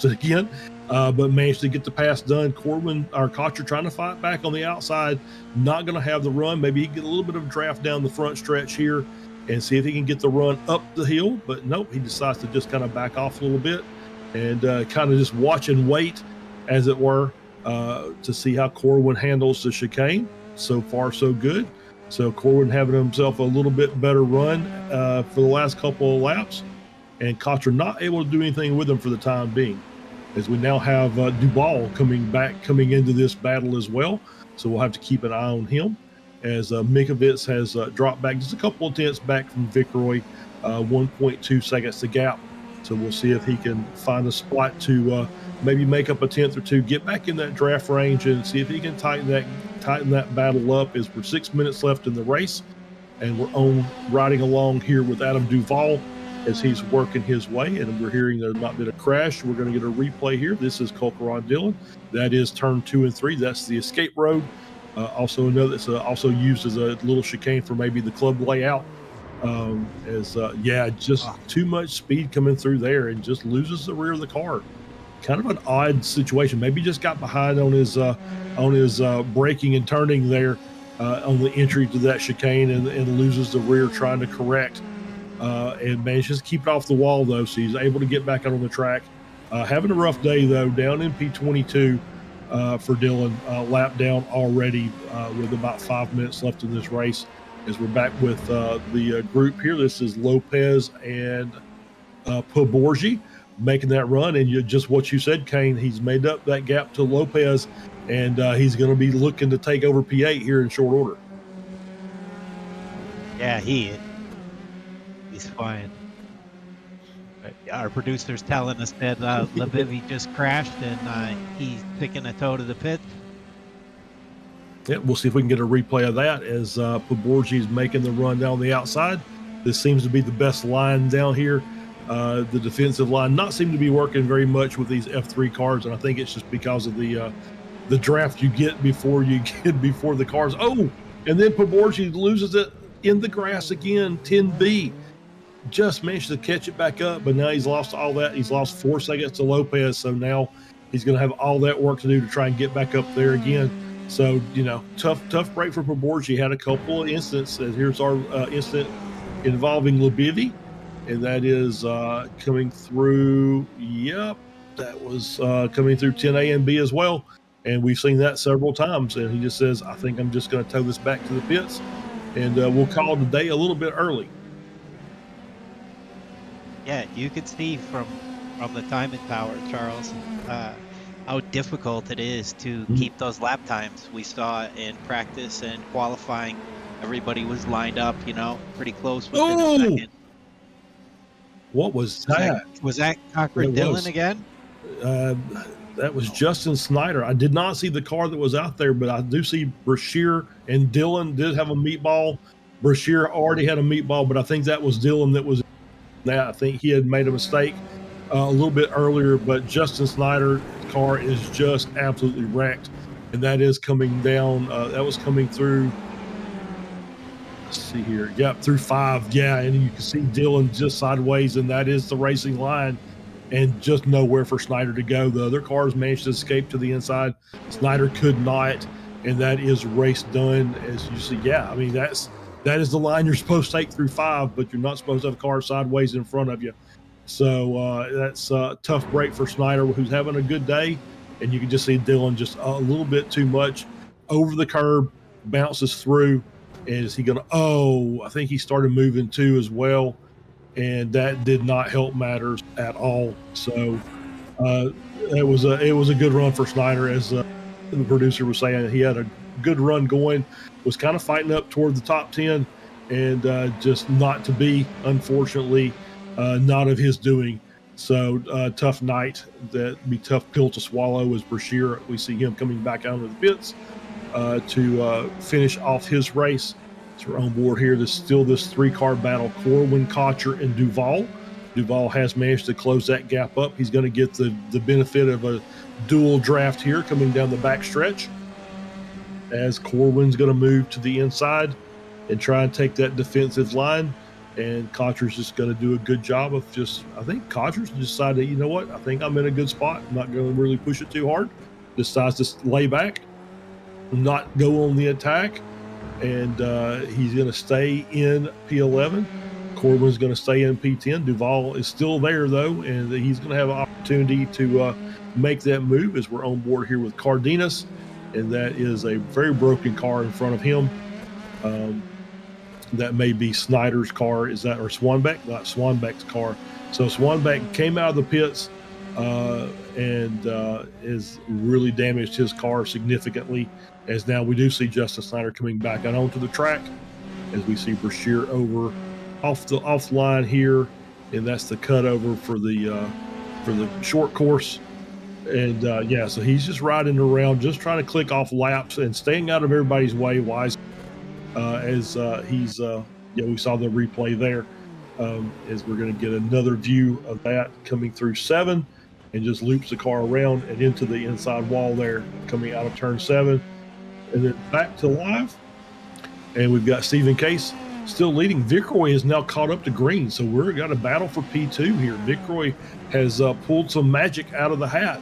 again, but managed to get the pass done. Kocher trying to fight back on the outside, not going to have the run. Maybe he can get a little bit of draft down the front stretch here and see if he can get the run up the hill. But nope, he decides to just kind of back off a little bit and kind of just watch and wait, as it were, to see how Corwin handles the chicane. So far, so good. So Corwin having himself a little bit better run for the last couple of laps, and Kocher not able to do anything with him for the time being, as we now have Duval coming into this battle as well. So we'll have to keep an eye on him, as Mikovits has dropped back just a couple of tenths back from Vic Roy, 1.2 seconds to gap. So we'll see if he can find a spot to maybe make up a tenth or two, get back in that draft range, and see if he can tighten that battle up, as we're 6 minutes left in the race. And we're riding along here with Adam Duval as he's working his way. And we're hearing there's not been a crash. We're going to get a replay here. This is Colquhoun Dillon. That is turn 2 and 3. That's the escape road. Also know that's also used as a little chicane for maybe the club layout. Just too much speed coming through there, and just loses the rear of the car. Kind of an odd situation. Maybe just got behind on his braking and turning there on the entry to that chicane, and loses the rear trying to correct, and manages to keep it off the wall though, so he's able to get back out on the track. Having a rough day though, down in P22 for Dillon, lap down already with about 5 minutes left in this race. As we're back with the group here, this is Lopez and Paborgi making that run, and just what you said, Kane, he's made up that gap to Lopez, and he's going to be looking to take over P8 here in short order. Yeah, he's fine. Our producer's telling us that Levivi just crashed, and he's picking a toe to the pit. Yeah, we'll see if we can get a replay of that as Paborgi is making the run down the outside. This seems to be the best line down here. The defensive line not seem to be working very much with these F3 cars, and I think it's just because of the draft you get before the cars. Oh, and then Paborgi loses it in the grass again. 10B just managed to catch it back up, but now he's lost all that. He's lost 4 seconds to Lopez, so now he's going to have all that work to do to try and get back up there again. So, tough break for Paborgi. Had a couple of incidents. Here's our incident involving Levivi, and that is coming through. Yep, that was coming through 10A and B as well. And we've seen that several times. And he just says, I think I'm just going to tow this back to the pits, and we'll call it a day a little bit early. Yeah, you could see from the timing tower, Charles, how difficult it is to keep those lap times. We saw in practice and qualifying, everybody was lined up, pretty close within a second. What was that? Was that Cocker It Dillon was. again? Uh, that was Justin Snyder. I did not see the car that was out there, but I do see Brashear and Dillon did have a meatball. Brashear already had a meatball, but I think that was Dillon that was that. I think he had made a mistake a little bit earlier, but Justin Snyder's car is just absolutely wrecked, and that is coming down. That was coming through. Let's see here. Yep, through 5. Yeah, and you can see Dillon just sideways, and that is the racing line, and just nowhere for Snyder to go. The other cars managed to escape to the inside. Snyder could not, and that is race done. As you see, yeah, I mean that is the line you're supposed to take through 5, but you're not supposed to have a car sideways in front of you. So that's a tough break for Snyder, who's having a good day, and you can just see Dillon just a little bit too much over the curb, bounces through. Is he going to? Oh, I think he started moving too as well, and that did not help matters at all. So it was a good run for Snyder, as the producer was saying. He had a good run going, was kind of fighting up toward the top 10, and just not to be, unfortunately, not of his doing. So tough night. That'd be tough pill to swallow as Brashear. We see him coming back out of the pits to finish off his race. So we're on board here. There's still this 3-car battle: Corwin, Kocher, and Duval. Duval has managed to close that gap up. He's going to get the benefit of a dual draft here coming down the back stretch, as Corwin's going to move to the inside and try and take that defensive line. And Kocher's just going to do a good job of I think Kocher's decided, you know what, I think I'm in a good spot. I'm not going to really push it too hard. Decides to lay back, not go on the attack, and he's going to stay in P11. Corbin's going to stay in P10. Duval is still there, though, and he's going to have an opportunity to make that move, as we're on board here with Cardenas, and that is a very broken car in front of him. That may be Snyder's car, or Swanbeck? Not Swanbeck's car. So Swanbeck came out of the pits and has really damaged his car significantly, as now we do see Justin Snyder coming back out onto the track, as we see Brashear over off the line here, and that's the cutover for the short course. And so he's just riding around, just trying to click off laps and staying out of everybody's way wise. We saw the replay there, as we're going to get another view of that coming through 7, and just loops the car around and into the inside wall there, coming out of turn 7, and then back to live. And we've got Stephen Case still leading. Vickroy is now caught up to Green, so we've got a battle for P2 here. Vickroy has pulled some magic out of the hat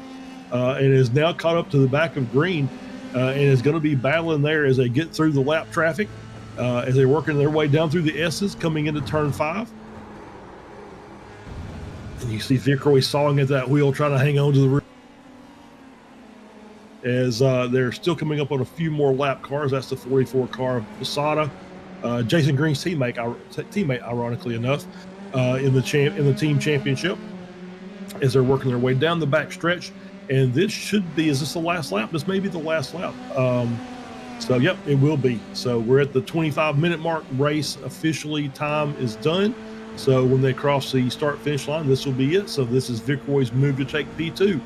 and is now caught up to the back of Green, and is going to be battling there as they get through the lap traffic, as they're working their way down through the S's coming into turn 5. And you see Vickroy sawing at that wheel, trying to hang on to the roof, as they're still coming up on a few more lap cars. That's the 44 car of Posada, Jason Green's teammate, ironically enough, in the team championship, as they're working their way down the back stretch. And this is this the last lap? This may be the last lap. So yep, it will be. So we're at the 25-minute mark. Race officially time is done. So when they cross the start-finish line, this will be it. So this is Vickroy's move to take P2.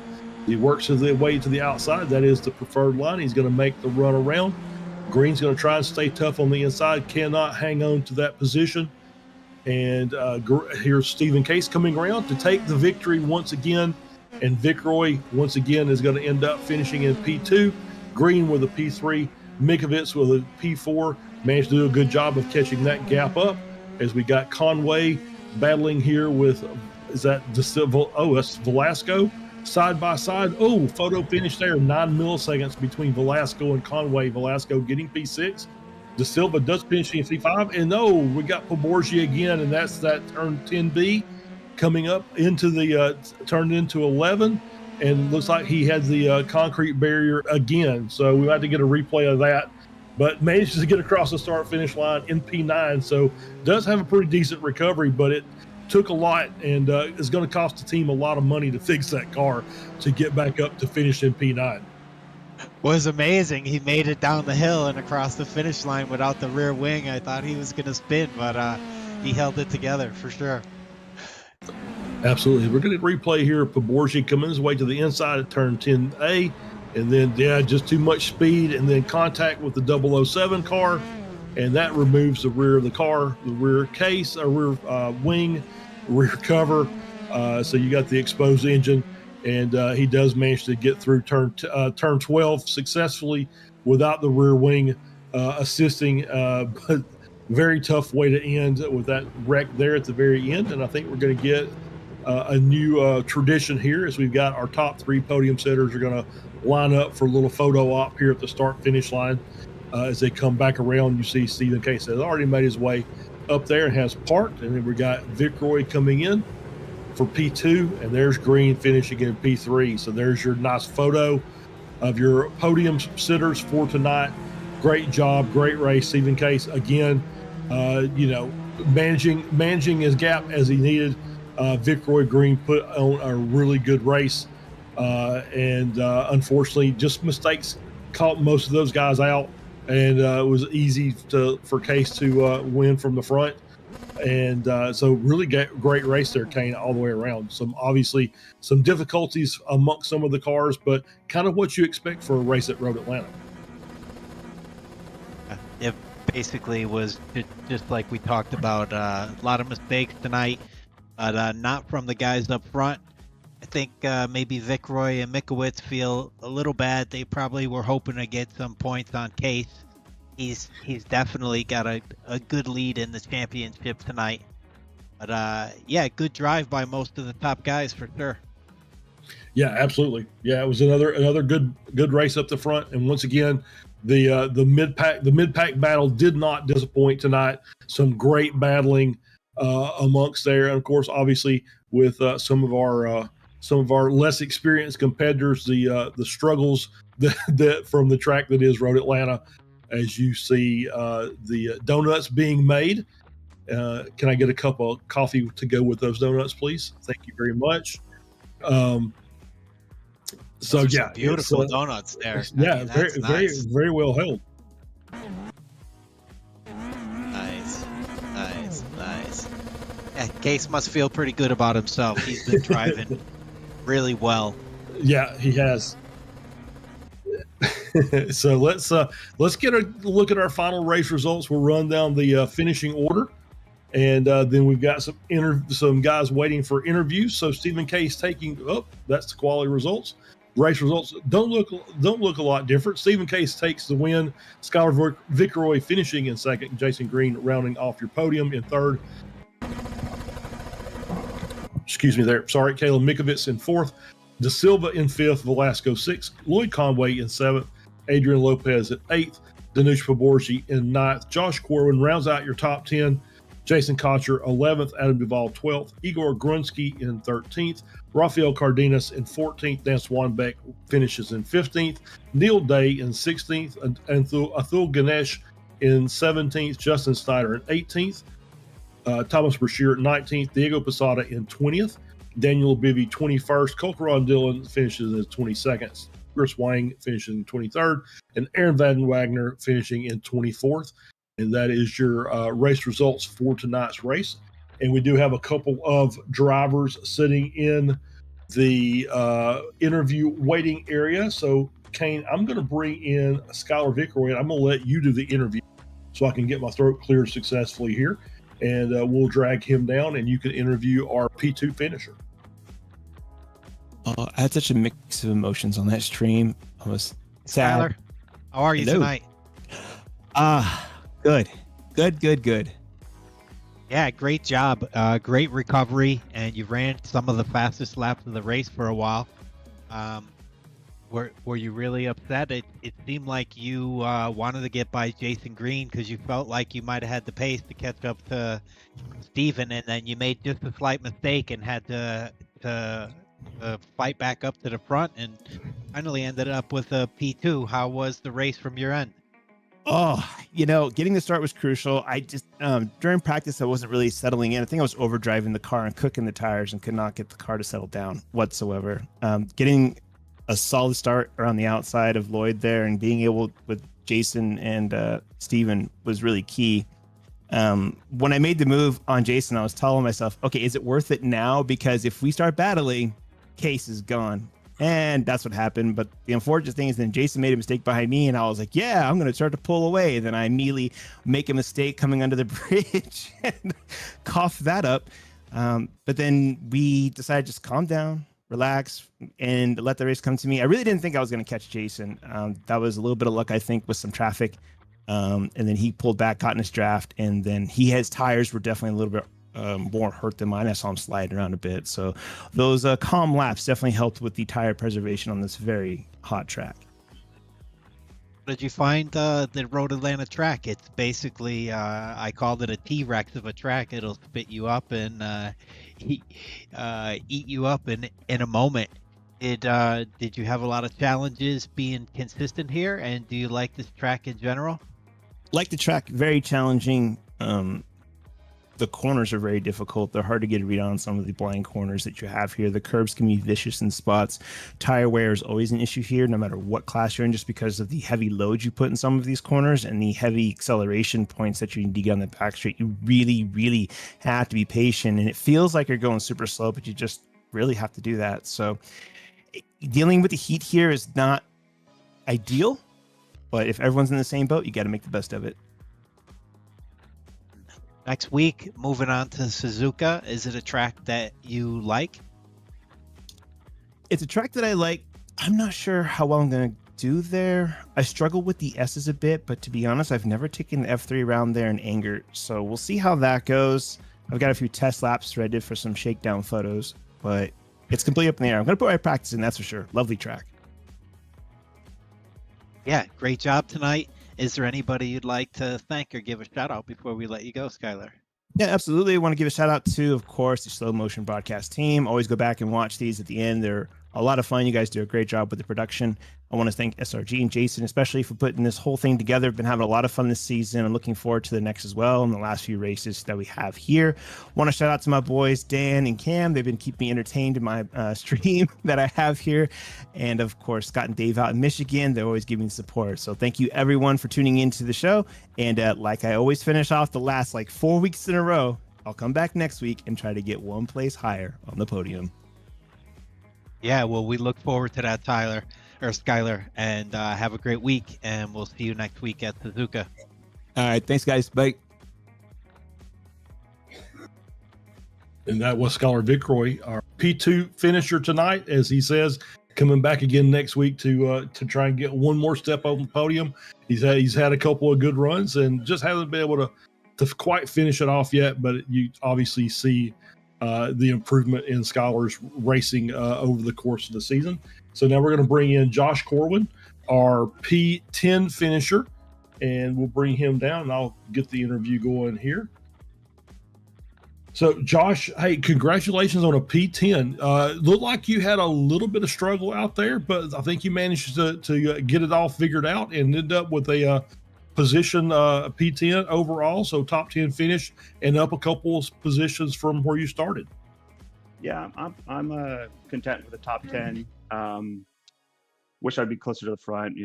He works his way to the outside. That is the preferred line. He's going to make the run around. Green's going to try and stay tough on the inside. Cannot hang on to that position. And here's Stephen Case coming around to take the victory once again. And Vickroy, once again, is going to end up finishing in P2. Green with a P3. Mikovits with a P4. Managed to do a good job of catching that gap up, as we got Conway battling here with, is that that's Velasco, side by side. Oh, photo finish there. 9 milliseconds between Velasco and Conway. Velasco getting P6. De Silva does finish in P5. And we got Poborgia again, and that's that turn 10B coming up into the turned into 11, and looks like he had the concrete barrier again. So we had to get a replay of that, but manages to get across the start finish line in P9. So does have a pretty decent recovery, but it took a lot, and is going to cost the team a lot of money to fix that car to get back up to finish in P9. Was amazing. He made it down the hill and across the finish line without the rear wing. I thought he was going to spin, but he held it together for sure. Absolutely. We're going to replay here. Poborji coming his way to the inside of turn 10A, and then, just too much speed, and then contact with the 007 car, and that removes the rear of the car, the rear case, or rear wing, rear cover. So you got the exposed engine, and he does manage to get through turn 12 successfully without the rear wing assisting, but very tough way to end with that wreck there at the very end. And I think we're going to get a new tradition here, as we've got our top 3 podium setters are going to line up for a little photo op here at the start finish line. As they come back around, you see Stephen Case has already made his way up there and has parked, and then we got Vic Roy coming in for P2, and there's Green finishing in P3. So there's your nice photo of your podium sitters for tonight. Great job, great race, Stephen Case. Again, managing his gap as he needed. Vic Roy Green put on a really good race, and unfortunately, just mistakes caught most of those guys out, and it was easy for Case to win from the front. And so really great race there, Kane, all the way around. Obviously some difficulties amongst some of the cars, but kind of what you expect for a race at Road Atlanta. It basically was just like we talked about, a lot of mistakes tonight, but not from the guys up front. I think maybe Vic Roy and Mikowitz feel a little bad. They probably were hoping to get some points on Case. He's definitely got a good lead in the championship tonight. But good drive by most of the top guys for sure. Yeah, absolutely. Yeah, it was another good race up the front. And once again, the mid pack battle did not disappoint tonight. Some great battling amongst there, and of course, obviously with some of our less experienced competitors, the struggles that from the track that is Road Atlanta. As you see the donuts being made. Can I get a cup of coffee to go with those donuts, please? Thank you very much. Beautiful donuts there. Yeah, very well held. Nice. Yeah, Case must feel pretty good about himself. He's been driving really well. Yeah, he has. So let's get a look at our final race results. We'll run down the finishing order, and then we've got some guys waiting for interviews. So Stephen Case that's the quality results. Race results don't look a lot different. Stephen Case takes the win. Skylar Vic Roy finishing in second. Jason Green rounding off your podium in third. Excuse me there. Sorry, Caleb Mikowitz in fourth. Da Silva in fifth. Velasco sixth. Lloyd Conway in seventh. Adrian Lopez at eighth. Danush Poborji in ninth. Josh Corwin rounds out your top 10. Jason Kocher 11th. Adam Duvall 12th. Igor Grunsky in 13th. Rafael Cardenas in 14th. Dan Swanbeck finishes in 15th. Neil Day in 16th. And Athul Ganesh in 17th. Justin Snyder in 18th. Thomas Brashear at 19th. Diego Posada in 20th. Daniel Bivy 21st. Colquhoun Dillon finishes in 22nd. Chris Wang finishes in 23rd. And Aaron Van Wagner finishing in 24th. And that is your race results for tonight's race. And we do have a couple of drivers sitting in the interview waiting area. So, Kane, I'm going to bring in Skylar Vic Roy, and I'm going to let you do the interview so I can get my throat cleared successfully here. And we'll drag him down, and you can interview our P2 finisher. I had such a mix of emotions on that stream. I was sad. Tyler, how are you tonight? Good. Yeah, great job. Great recovery, and you ran some of the fastest laps of the race for a while. Were you really upset? It seemed like you wanted to get by Jason Green because you felt like you might have had the pace to catch up to Steven, and then you made just a slight mistake and had to fight back up to the front and finally ended up with a P2. How was the race from your end? Oh, getting the start was crucial. I just, during practice, I wasn't really settling in. I think I was overdriving the car and cooking the tires and could not get the car to settle down whatsoever. Getting a solid start around the outside of Lloyd there and being able with Jason and Steven was really key. When I made the move on Jason, I was telling myself, okay, is it worth it now? Because if we start battling, Case is gone. And that's what happened. But the unfortunate thing is then Jason made a mistake behind me, and I was like, yeah, I'm going to start to pull away. Then I immediately make a mistake coming under the bridge and cough that up. But then we decided to just calm down, relax, and let the race come to me. I really didn't think I was going to catch Jason. That was a little bit of luck, I think, with some traffic. And then he pulled back, caught in his draft, and then his tires were definitely a little bit more hurt than mine. I saw him sliding around a bit. So those calm laps definitely helped with the tire preservation on this very hot track. Did you find the Road Atlanta track? It's basically, I called it a T-Rex of a track. It'll spit you up and eat you up in a moment. Did you have a lot of challenges being consistent here? And do you like this track in general? Like the track, very challenging. The corners are very difficult. They're hard to get a read on some of the blind corners that you have here. The curbs can be vicious in spots. Tire wear is always an issue here, no matter what class you're in, just because of the heavy load you put in some of these corners and the heavy acceleration points that you need to get on the back straight. You really, really have to be patient, and it feels like you're going super slow, but you just really have to do that. So dealing with the heat here is not ideal, but if everyone's in the same boat, you got to make the best of it. Next week, moving on to Suzuka. Is it a track that you like? It's a track that I like. I'm not sure how well I'm going to do there. I struggle with the S's a bit, but to be honest, I've never taken the F3 around there in anger. So we'll see how that goes. I've got a few test laps threaded for some shakedown photos, but it's completely up in the air. I'm going to put my practice in, that's for sure. Lovely track. Yeah, great job tonight. Is there anybody you'd like to thank or give a shout out before we let you go, Skylar? Yeah, absolutely. I want to give a shout out to, of course, the Slow Motion Broadcast team. Always go back and watch these at the end. They're a lot of fun. You guys do a great job with the production. I want to thank SRG and Jason, especially for putting this whole thing together. Been having a lot of fun this season. I'm looking forward to the next as well and the last few races that we have here. Want to shout out to my boys, Dan and Cam. They've been keeping me entertained in my stream that I have here. And of course, Scott and Dave out in Michigan. They're always giving support. So thank you everyone for tuning into the show. And like I always finish off the last 4 weeks in a row, I'll come back next week and try to get one place higher on the podium. Yeah, well, we look forward to that, Skylar, and have a great week, and we'll see you next week at Suzuka. All right, thanks, guys. Bye. And that was Skylar Vicroy, our P2 finisher tonight, as he says, coming back again next week to try and get one more step on the podium. He's had a couple of good runs and just hasn't been able to quite finish it off yet, but you obviously see the improvement in Skylar's racing over the course of the season. So now we're going to bring in Josh Corwin, our P10 finisher, and we'll bring him down and I'll get the interview going here. So Josh, hey, congratulations on a P10. Looked like you had a little bit of struggle out there, but I think you managed to get it all figured out and ended up with a position P10 overall, so top 10 finish and up a couple of positions from where you started. Yeah, I'm content with the top 10. Wish I'd be closer to the front,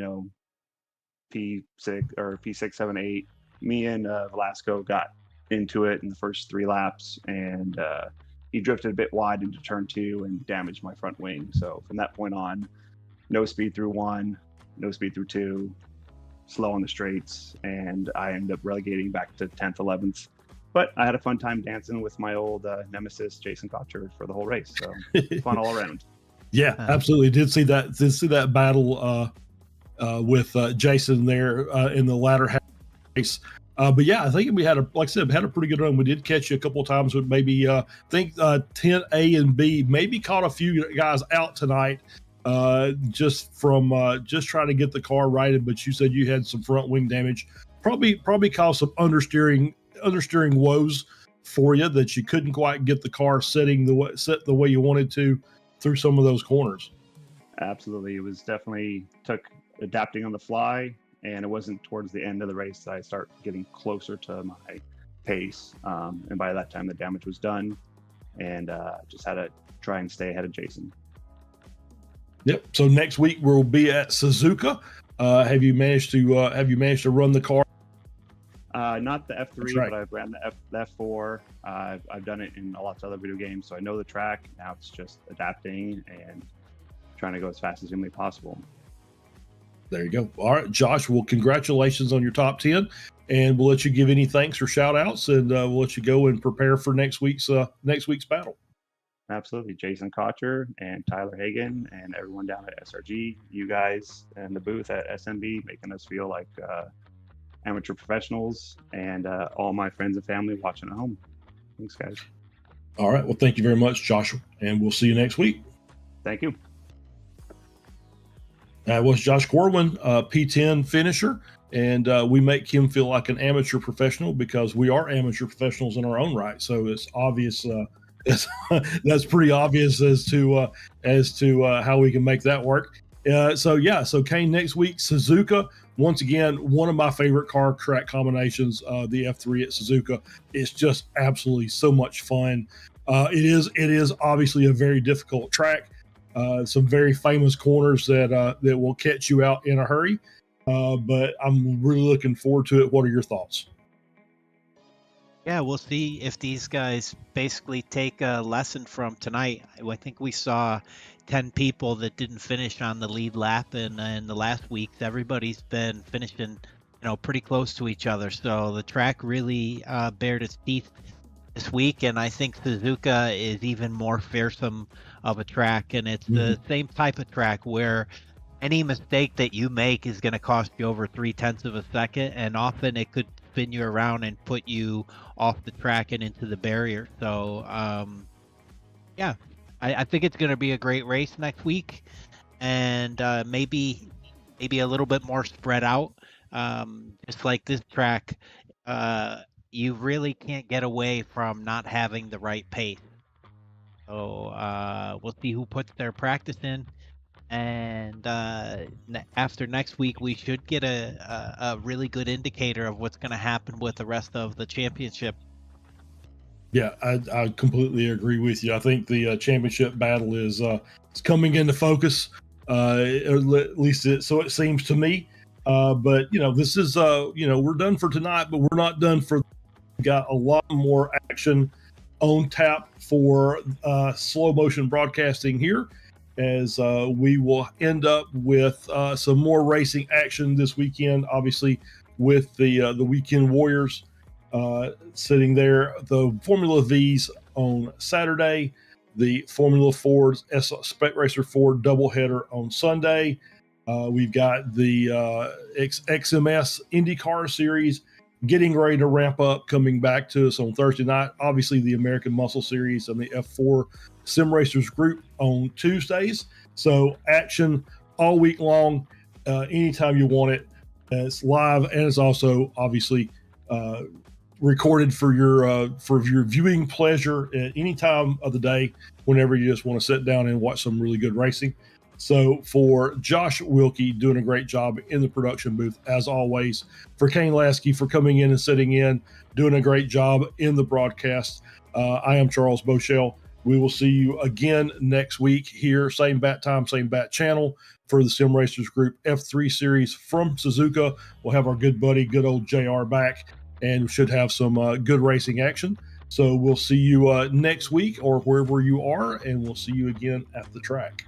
P6 or P6, 7, 8. Me and Velasco got into it in the first 3 laps, and he drifted a bit wide into turn 2 and damaged my front wing. So from that point on, no speed through 1, no speed through 2, slow on the straights, and I ended up relegating back to 10th, 11th. But I had a fun time dancing with my old nemesis, Jason Kotcher, for the whole race. So fun all around. Yeah, absolutely. Did see that battle with Jason there in the latter half of the race. But yeah, I think we had like I said, had a pretty good run. We did catch you a couple of times with maybe I think 10 A and B, maybe caught a few guys out tonight just from just trying to get the car righted. But you said you had some front wing damage, probably caused some understeering woes for you, that you couldn't quite get the car set the way you wanted to through some of those corners. Absolutely. It was definitely took adapting on the fly, and it wasn't towards the end of the race that I start getting closer to my pace. And by that time the damage was done, and just had to try and stay ahead of Jason. Yep. So next week we'll be at Suzuka. Have you managed to run the car? Not the F3, That's right. but I've ran the F4. I've done it in lots of other video games, so I know the track. Now it's just adapting and trying to go as fast as humanly possible. There you go. All right, Josh. Well, congratulations on your top 10, and we'll let you give any thanks or shout outs, and we'll let you go and prepare for next week's battle. Absolutely. Jason Kotcher and Tyler Hagan and everyone down at SRG, you guys and the booth at SMB, making us feel like amateur professionals, and all my friends and family watching at home. Thanks, guys. All right. Well, thank you very much, Joshua, and we'll see you next week. Thank you. That was Josh Corwin, P10 finisher, and we make him feel like an amateur professional because we are amateur professionals in our own right. So it's obvious. That's pretty obvious as to how we can make that work. So Kane, next week, Suzuka. Once again, one of my favorite car track combinations, the F3 at Suzuka. It's just absolutely so much fun. It is obviously a very difficult track. Some very famous corners that will catch you out in a hurry. But I'm really looking forward to it. What are your thoughts? Yeah, we'll see if these guys basically take a lesson from tonight. I think we saw 10 people that didn't finish on the lead lap in the last week. Everybody's been finishing, pretty close to each other. So the track really bared its teeth this week, and I think Suzuka is even more fearsome of a track, and it's the same type of track where any mistake that you make is going to cost you over 0.3 of a second, and often it could spin you around and put you off the track and into the barrier. So I think it's going to be a great race next week, and maybe a little bit more spread out. Just like this track, you really can't get away from not having the right pace. So we'll see who puts their practice in. And after next week, we should get a really good indicator of what's going to happen with the rest of the championship. Yeah, I completely agree with you. I think the championship battle is coming into focus, at least so it seems to me. But this is we're done for tonight, but we're not done for. We got a lot more action on tap for slow motion broadcasting here, as we will end up with some more racing action this weekend, obviously with the Weekend Warriors sitting there, the Formula V's on Saturday, the Formula Ford Spec Racer Ford doubleheader on Sunday. We've got the XMS IndyCar Series getting ready to ramp up, coming back to us on Thursday night. Obviously, the American Muscle Series and the F4 Sim Racers Group on Tuesdays. So action all week long, anytime you want it. It's live, and it's also obviously recorded for your viewing pleasure at any time of the day, whenever you just want to sit down and watch some really good racing. So for Josh Wilkie, doing a great job in the production booth, as always. For Kane Lasky, for coming in and sitting in, doing a great job in the broadcast. I am Charles Bochelle. We will see you again next week here, same bat time, same bat channel, for the Sim Racers Group F3 Series from Suzuka. We'll have our good buddy, good old JR back, and we should have some good racing action. So we'll see you next week or wherever you are, and we'll see you again at the track.